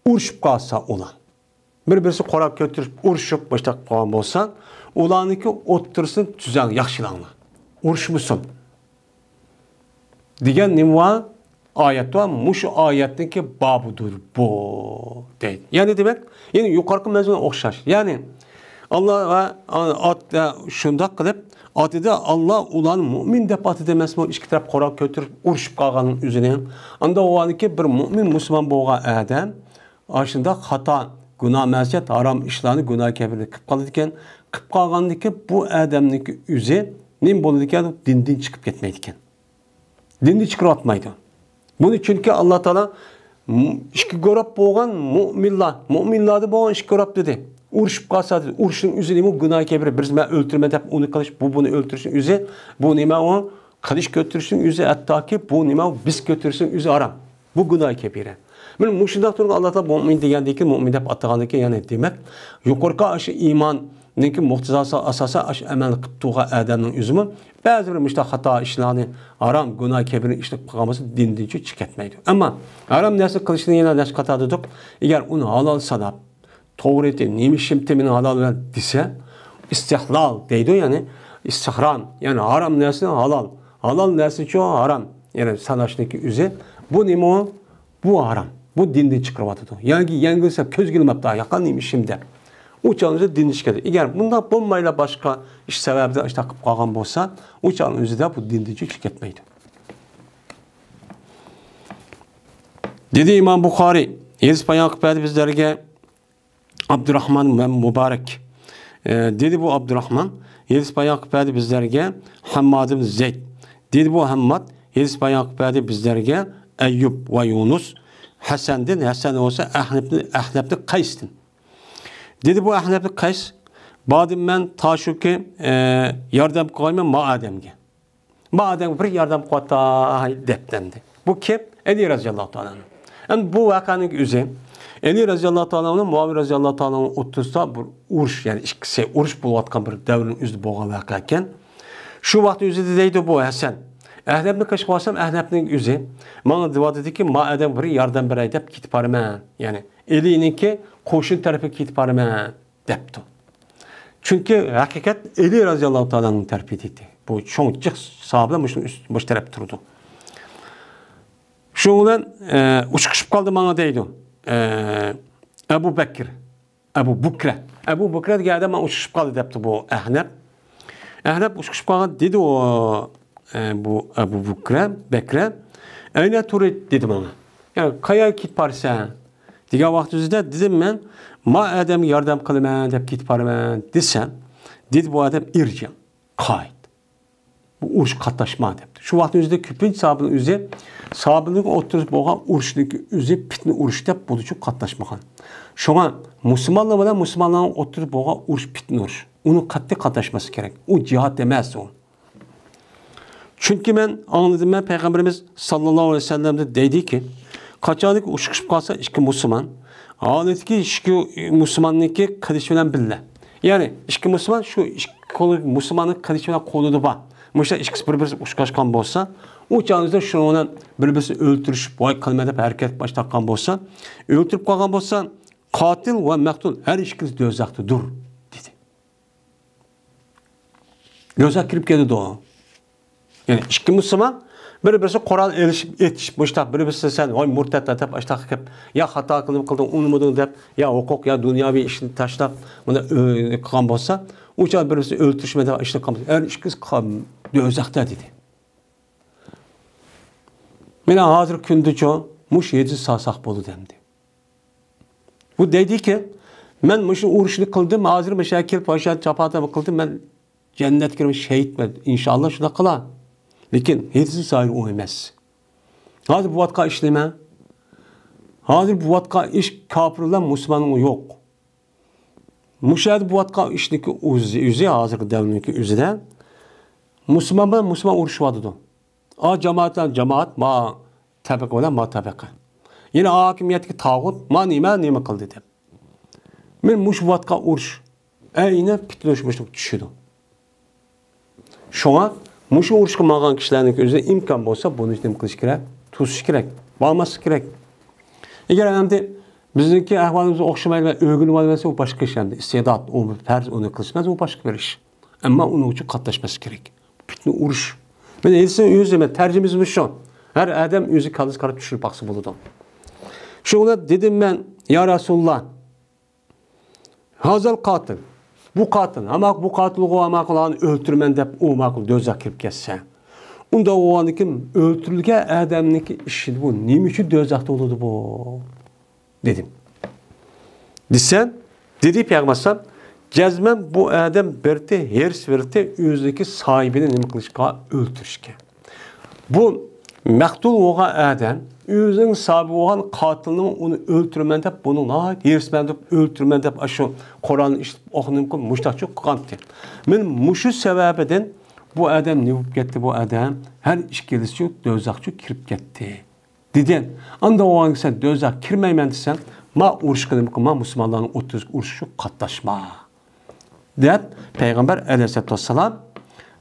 uruşup kalsa olan bir-birisi qorab götürüp uruşup başlap qalgan bolsa, ularniki o'ttirsin tuzal yaxshilanglar. Urushmusin. Degan nima ayet var. Mushu ayetdagi babudur bu deydi. Yani demek, yani yuqorqi mavzuga o'xshash. Yani Allah ve shundoq qilib atida Allah ularni mu'min deb atida emasmi, ikki taraf qorab ko'tirib urushib qolganning o'zini. Unda ularniki bir mu'min musulmon bo'lgan odam aslında xato, günah ma'siyat, haram ishlarni, günah kabirni qilib qoladi ekan. Qilib qolgandiki bu odamniki o'zi nim bo'ladi ekan, dindan chiqib ketmaydi ekan. Dinni chiqarib atmaydi. Buni chunki Alloh taolo ikki guruh bo'lgan mu'minlarni bo'lgan ikki guruh dedi. Urushib qolsa, urushning o'zi nima günah kabir, biz men o'ltirma deb uni qilish, buni o'ltirishning o'zi, bu nima u qilish ko'tirishning o'zi, hattoki bu nima biz ko'tirishning o'zi harom. Bu günah kabira. Men mushunda turgan Alloh taolo mu'min degandiki, mu'min deb atagandiki, ya'ni demak, yuqorqi aşı imanning muqtazasi asosi ash amal qilib turgan odamning o'zimi ba'zi bir mushta xato ishlarni, harom, günah kabirni ishlab qilgan bo'lsa, dindan chiqib ketmaydi. Ammo harom narsa qilishni yana dash qatadiq. Agar uni halol sanab, to'g'ri edi, nima shimti meni halol desa, istihlal deydi, ya'ni istihram, ya'ni harom narsani halol narsa uchun harom, ya'ni sanashniki o'zi bu nima? Bu haram. Bu dindan chiqarib atadi. Yani yangilsa ko'z kelmabdi, yaqin nima ishimda. U chog'da dindan chiqadi. Agar bundan bo'lmayla boshqa ish sababida ish taqib qolgan bo'lsa, u chog'ning o'zida bu dindan chiqib ketmaydi. Dedi İmam Buxoriy, Yezid payg'ambar bizlarga Abdurrahman Muborak dedi bu Abdurrahman, Yezid payg'ambar bizlarga Hammad ibn Zayd. Dedi bu Hammad, Yezid payg'ambar bizlarga Eyyub ve Yunus Hasan'din, Hasan olsa Ahneb'li Kays'tin. Dedi bu Ahneb'li Kays, badım ben taşuki yardım koyma Adem'ge. Adem bir yardım koyta deptendi. Bu kim? Eli razıyallahu ta'ala. Yani bu vakanın üzeri Eli razıyallahu ta'ala'nın, Muaviye razıyallahu ta'ala'nın otursa bir uruş, yani ikisi uruş bulvatkan bir devrin üzeri boğan vakakken şu vakti üzeri deydi bu Hasan. Ahneb'ni kaçıp alsam Ahneb'nin yüzü. Bana dua dedi ki madem bir yardım beray dep gitip arıman. Yani elininki koşun tarafı gitip arıman depti. Çünkü hakikat Eli razıyallahu ta'ala'nın terfi etti. Bu çok cık sahabla baş taraf durdu. Şundan uçuşup kaldı bana deydi. Ebu Bekir geldi ama uçuşup kaldı depti bu Ahneb. Ahneb uçuşup kaldı dedi o bu Ebu Bekir'e öyle turit dedim ona. Yani kaya git parsa. Diğer vaktimizde dedim ben madem yardım kılman dep git parman desem dedi bu adam ircan kayıt. Bu uruş katlaşma depti. Şu vaktimizde küpün sahabının üzeri sahabının oturup boğan uruşdaki üzeri pitni uruş dep bulucu katlaşmakan. Şuna Müslümanların oturup boğan uruş pitni uruş. Onun katli katlaşması gerek. O cihat demez o. Çünkü ben anladım, ben Peygamberimiz sallallahu aleyhi ve sellem'de dedi ki kaçadık uçuşup kalsa iki Müslüman adet ki iki Müslümanın ki kardeşiyle bille. Yani iki Müslüman şu iki Müslümanın kardeşiyle koludu var. Mesela ikisi birbirisi uçkaşkan olsa o çağınızda şunu birbirisi öldürüşüp vay kalmada hareket başlakan olsa öldürüp kalkan olsa katil ve mektul her ikisi dözaktı dur dedi. Dözak girip geldi o. Yani iki Müslüman Bir-birisi Qur'on etishib mushtaq, bir-birisi sen voy murtad deb ashtaq qilib, ya xato qilding, unutmading deb, ya huquq, ya dunyoviy ishni tashlab, buni qilgan bo'lsa, ucha bir-birisi o'ltirishma deb ishni qilgan. Har ikkisi do'zaxda dedi. Mena hozir kundacha mush 7 sasak bo'ldi demdi. Bu dediki, men mush urushni qildim, hozir mashakil poysha chapata qildim, men jannatga kirib shahidman. Inshaalloh shuna qilar. Lekin hezsi sayr o emas. Hozir bu vatqa ishlama. Hozir bu vatqa ish kofirlar musulmonning yo'q. Mushad bu vatqa ishniki o'zi hozirgi davrniki o'zida musulmon bilan musulmon urushyapti. A jamoat ma tabaqa bilan ma tabaqa. Yine hokimiyatga tog'ut ma nima qildi deb. Men mush vatqa urush ayni pitloshmishlik tushidi. Shunga mushu urush qilmagan kishilarning o'zida imkon bo'lsa, buni nima qilish kerak? Tusish kerak, bo'lmaslik kerak. Agar endi bizniki ahvolimiz o'xshamaydi va o'rganib olmasa, u boshqa ish endi. Iste'dod, u farz uni qilishmas, u boshqa bir ish. Ammo uning uchun qatnashmas kerak. Fitna urush. Men inson o'zima tarjimamiz shu. Har odam o'zi kallas qarab tushirib baqsa bo'ladi. Shuna dedim men, ya Rasululloh, hazal qatil. Bu qatil, ama bu qatilliği ama kılan öldürmen dep o makul dözak kirip kesse. Unda o anı kim öldürülge adamniki işi bu. Neymiş için dözakta olurdu bu? Dedim. Desen, dedi Peygamber cezmen bu adam berti, hers verti özdeki sahibini nemi kılışka öldürüşke. Bu mektul oğa adam özün sahibi olan katilini onu öldürmen dep bunun hersmen dep öldürmen dep aşı Kur'an işte okunum ki muştakçı kantı. Men muşu sebebeden bu adam ne yapıp gitti bu adam her işkelisi yok dözakçı kirip gitti. Dedin anda o an sen dözak kirmeymen desen ma uruş kılım ki ma Müslümanların 30 uruşu katlaşma. Deyip Peygamber aleyhisselatü vesselam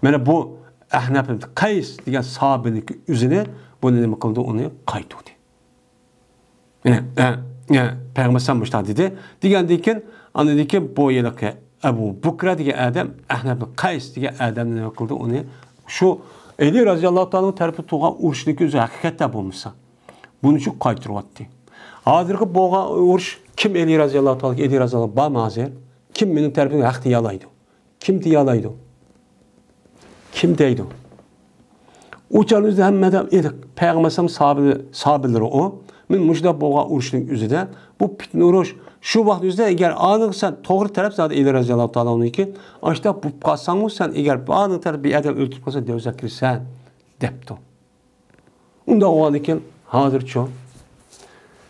mene bu Ahnaf ibn Qays degan sahabelik üzerine bunu nima qildi uni qaytdi. Peygamber sen müştah dedi. Degandan keyin ana ki bu yilki Abu Bukra degan adam Ahnaf ibn Qays degan adam nima qildi uni shu Ali radhiyallohu ta'ala tarafi tug'an urushdagi o'zi haqiqatda bo'lmasa buni shu qaytiryapti. Hozirgi bo'lgan urush kim Ali radhiyallohu ta'ala Ali radhiyallohu bo'lmasa kim mening tarafimdan haq deyalaydi? Kim deyalaydi? Kim deydi? Uçalımızda hemmeden edik. Peygamberim sahabeleri o. Men müşda bo'lgan urushning o'zida bu fitna urush shu vaqt o'zida agar aniq sen to'g'ri taraf zot Ali roziyallohu taolo'niki ashta bu qolsang sen agar aniq taraf bir adam o'ltirib qolsa dovza kirsan debdi. Unda o'g'alikin hozircha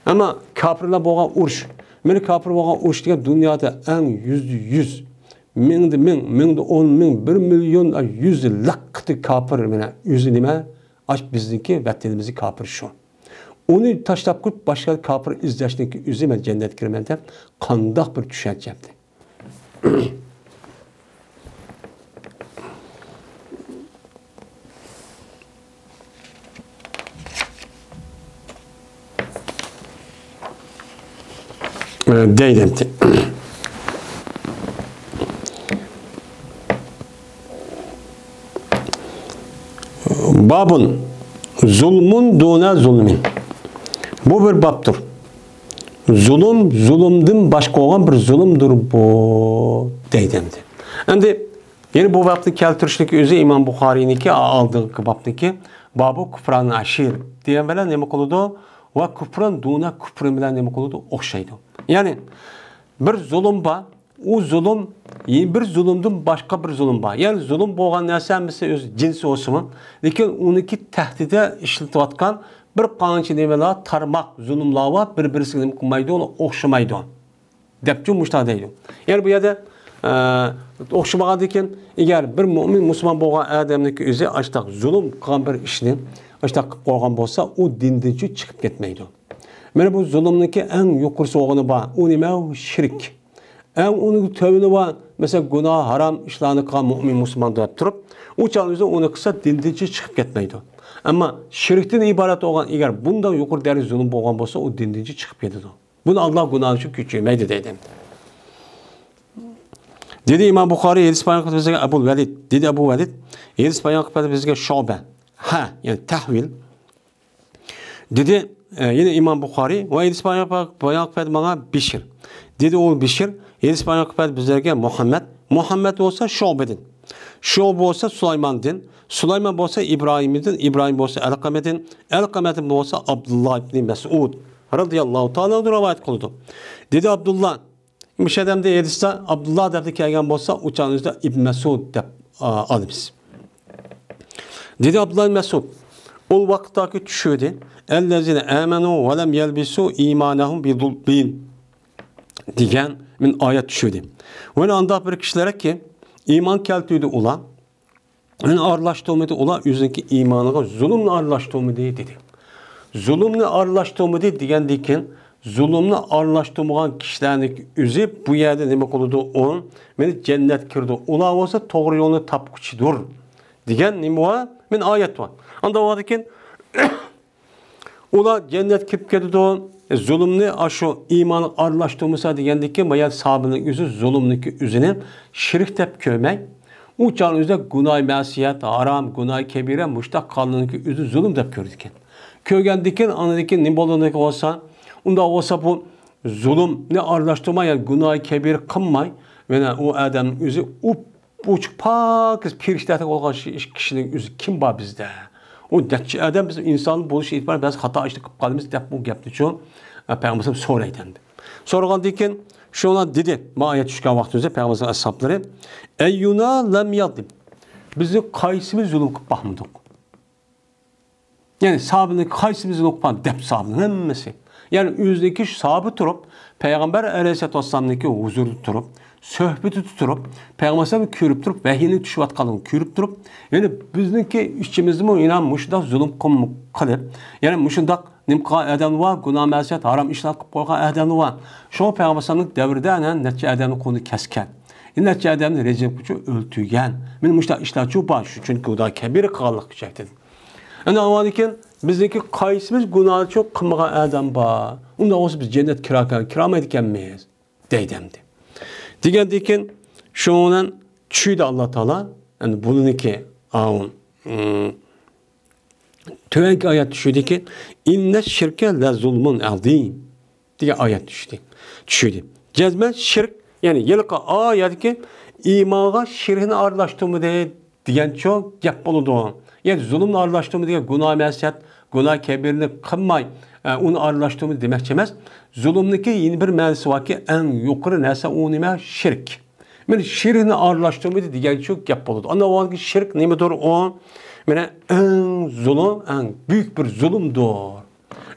ama kofirlar bo'lgan urush meni kofir bo'lgan urush degan dunyoda eng %100 mingda 10 ming 1 milyon 100 laqti kofir mana o'zi nima ash bizniki vatanimizni kofir shu. Onu tashlab qo'yib boshqa kofir izlashniki o'zi men jannatga kiraman deb qandoq bir tushunchapti. Deydi. Babun zulmun duna zulmin. Bu bir babdır. Zulümdün başka olan bir zulümdür bu deydimdi. Endi yeni bu babdı keltirişlik özü İmam Bukhari'niki aldığı babdaki babı kufran aşir diyen bilen ne kılıdı ve kufran duna kufran bilen ne kılıdı okşaydı. Yani bir zulüm var. O zulüm bir zulümdün başka bir zulüm var. Yani zulüm boğan nesemisi öz cinsi olsun. Lekin onunki tehdide işletivatkan bir qancha demeler tarmaq zulümler var. Bir-birisini qilmaydi, onu o'xshamaydi. Debçi muşta deydi. Yani bu yerda o'xshamagan ekan, agar bir mu'min musulmon bo'lgan odamniki o'zi ashtaq zulm qilgan bir ishni ashtaq qilib qo'ygan bo'lsa, u dindan chiqib ketmaydi. Mana bu zulmniki eng yuqorisi o'g'ini bor. U nima? Shirk. Eng uning tövbini var. Mesela günah, haram işlerini qilgan mu'min musulmon deb turib, u o'zi uni qilsa dindan chiqib ketmaydi. Ama şirkten ibaret olan eğer bundan yukarı deri zulüm boğan olsa o dindici çıkıp yedidir. Bunu Allah günahı için küçülmeydi dedim. Dedi İmam Bukhari, Hadis bayan kıtı bizge Ebu Velid. Dedi Ebu Velid, Hadis bayan kıtı bizge Şube. Ha, yani tahvil. Dedi yine İmam Bukhari ve hadis bayan kıpet bana Bişir. Dedi o Bişir, hadis bayan kıpet bizlerge Muhammed. Muhammed olsa Şube'din. Şube olsa Süleyman'din. Süleyman olsa İbrahim'din. İbrahim olsa Elkamet'in. Elkamet'in olsa Abdullah ibn Mes'ud radıyallahu ta'ala rivayet kıldı. Dedi Abdullah, müşedemde hadiste Abdullah derdi kelgen olsa uçağınızda İbn Mes'ud dep alımız. Dedi Abdullah Mes'ud, o vakittaki düşürdü. Ellezine amenu ve lem yelbisu imanahum bidulbin diyen min ayet düşürdü. Ve anda bir kişilere ki iman keltüydü ula, yani ağırlaştırmadı ula, yüzündeki imanına zulümle ağırlaştırmadı dedi. Zulümle ağırlaştırmadı diyen diken, zulümle ağırlaştırmayan kişilerin yüzü bu yerde demek oldu onun, beni cennet kirdi. Ula olsa doğru yolunu tapkıçıdır. Diyen ne var? Min ayet var. Anda o diken, ula cennet kirip geldi zulümle aşı imanı ağırlaştırmışsa diyen diken, bayağı sahabının yüzü zulümlük yüzüne şirk tep köymek. Uçağın yüzde günah mesiyet, haram, günah kebire, müştak kalının yüzü zulüm tep kördüken. Köygen diken, anı diken, ne bolundaki olsa, onda olsa bu zulüm ne ağırlaştırma, yani günah kebir kınmay, ve o adamın yüzü uçuk pak, piriştetek olan kişinin yüzü kim var bizde? O detçi adam bizim insanın buluş itibarı biraz hata işte kıpkalımız dep bu yaptı çoğu. Peygamberim soraydendi. Sorgan diken, şuna dedi, ayet düşken vaxtımızda Peygamberimizin ashapları, eyyuna lem yadim. Bizi kaysimiz zulüm kıp bakmadık. Yani sahabının kaysimiz zulüm kıp bakmadık, dep sahabının hemmesi. Yani yüzdeki sahabı tutup, Peygamber Aleyhisselatü Vesselam'daki huzuru tutup, söhbeti tutup, Peygamber'e körüp durup, vehiyini düşüp atkalını körüp durup, yani bizdeki işçimizde mi inan muşdak zulüm kılıp, yani muşdak nimka eden var, günah mesiyet, haram işler koygan eden var. Şu Peygamber'in devrinde netçe edenin konu kesken. Netçe edenin rejim gücü öltügen. Benim muşdak işler çok baş, çünkü o da kebir kallık çekti. Yani o diken bizdeki kaysımız günahı çok kılmağa eden var. Onda olsa biz cennet kirama ediken miyiz? Deydemdi. Digen diken şundan çüydü Allah Teala, yani bunun iki ağın tüvenki ayet düşürdü ki inne şirke le zulmun azim diye ayet düşürdü. Cezmen şirk, yani yılka ayet ki imağa şirkini ağırlaştırma diyen çok gap oldu. Yani zulümle ağırlaştırma diye günah mesiyet, günah kebirini kınmay, onu ağırlaştırma demek çemez. Zulümdeki yeni bir mevzusu var ki en yukarı neyse o nime şirk. Yani şirkini ağırlaştırma diye çok gap oldu. Ama o ki şirk nemedir o? Yani en zulüm, en büyük bir zulümdür.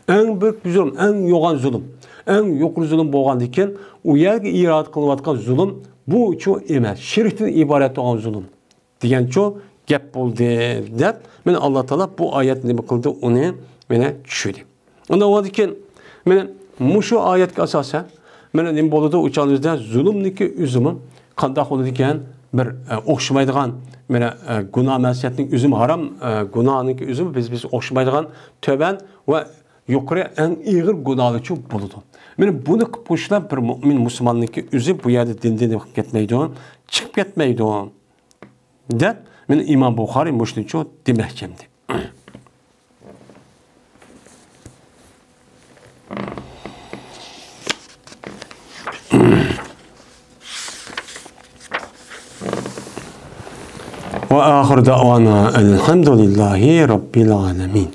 En büyük bir zulüm, en yoğun zulüm. En yukarı zulüm boğan diken, o yerge irad kılıvatkan zulüm, bu çok emez. Şirkten ibaret olan zulüm. Diyen çok gap oldu der. Yani Allah Teala bu ayet ne bakıldı onu bana düşürdü. Onda o diken, yani muşu ayet asasen, yani ne bolada uçağınızda zulümdeki üzümün kandak oldu diken bir okşamaydıgan, yani günah mesiyetinin üzümü haram, günahındaki üzümü biz okşamaydıgan töben ve yukarı en ağır günahlı çok buludu. Yani bunu kıpışlan bir mümin Müslümanlıkı üzüm bu yerde dinden gitmeydi o, çıkıp gitmeydi o. Der, yani İmam Bukhari Müslim çok demekçemdi. وآخر دعوانا الحمد لله رب العالمين.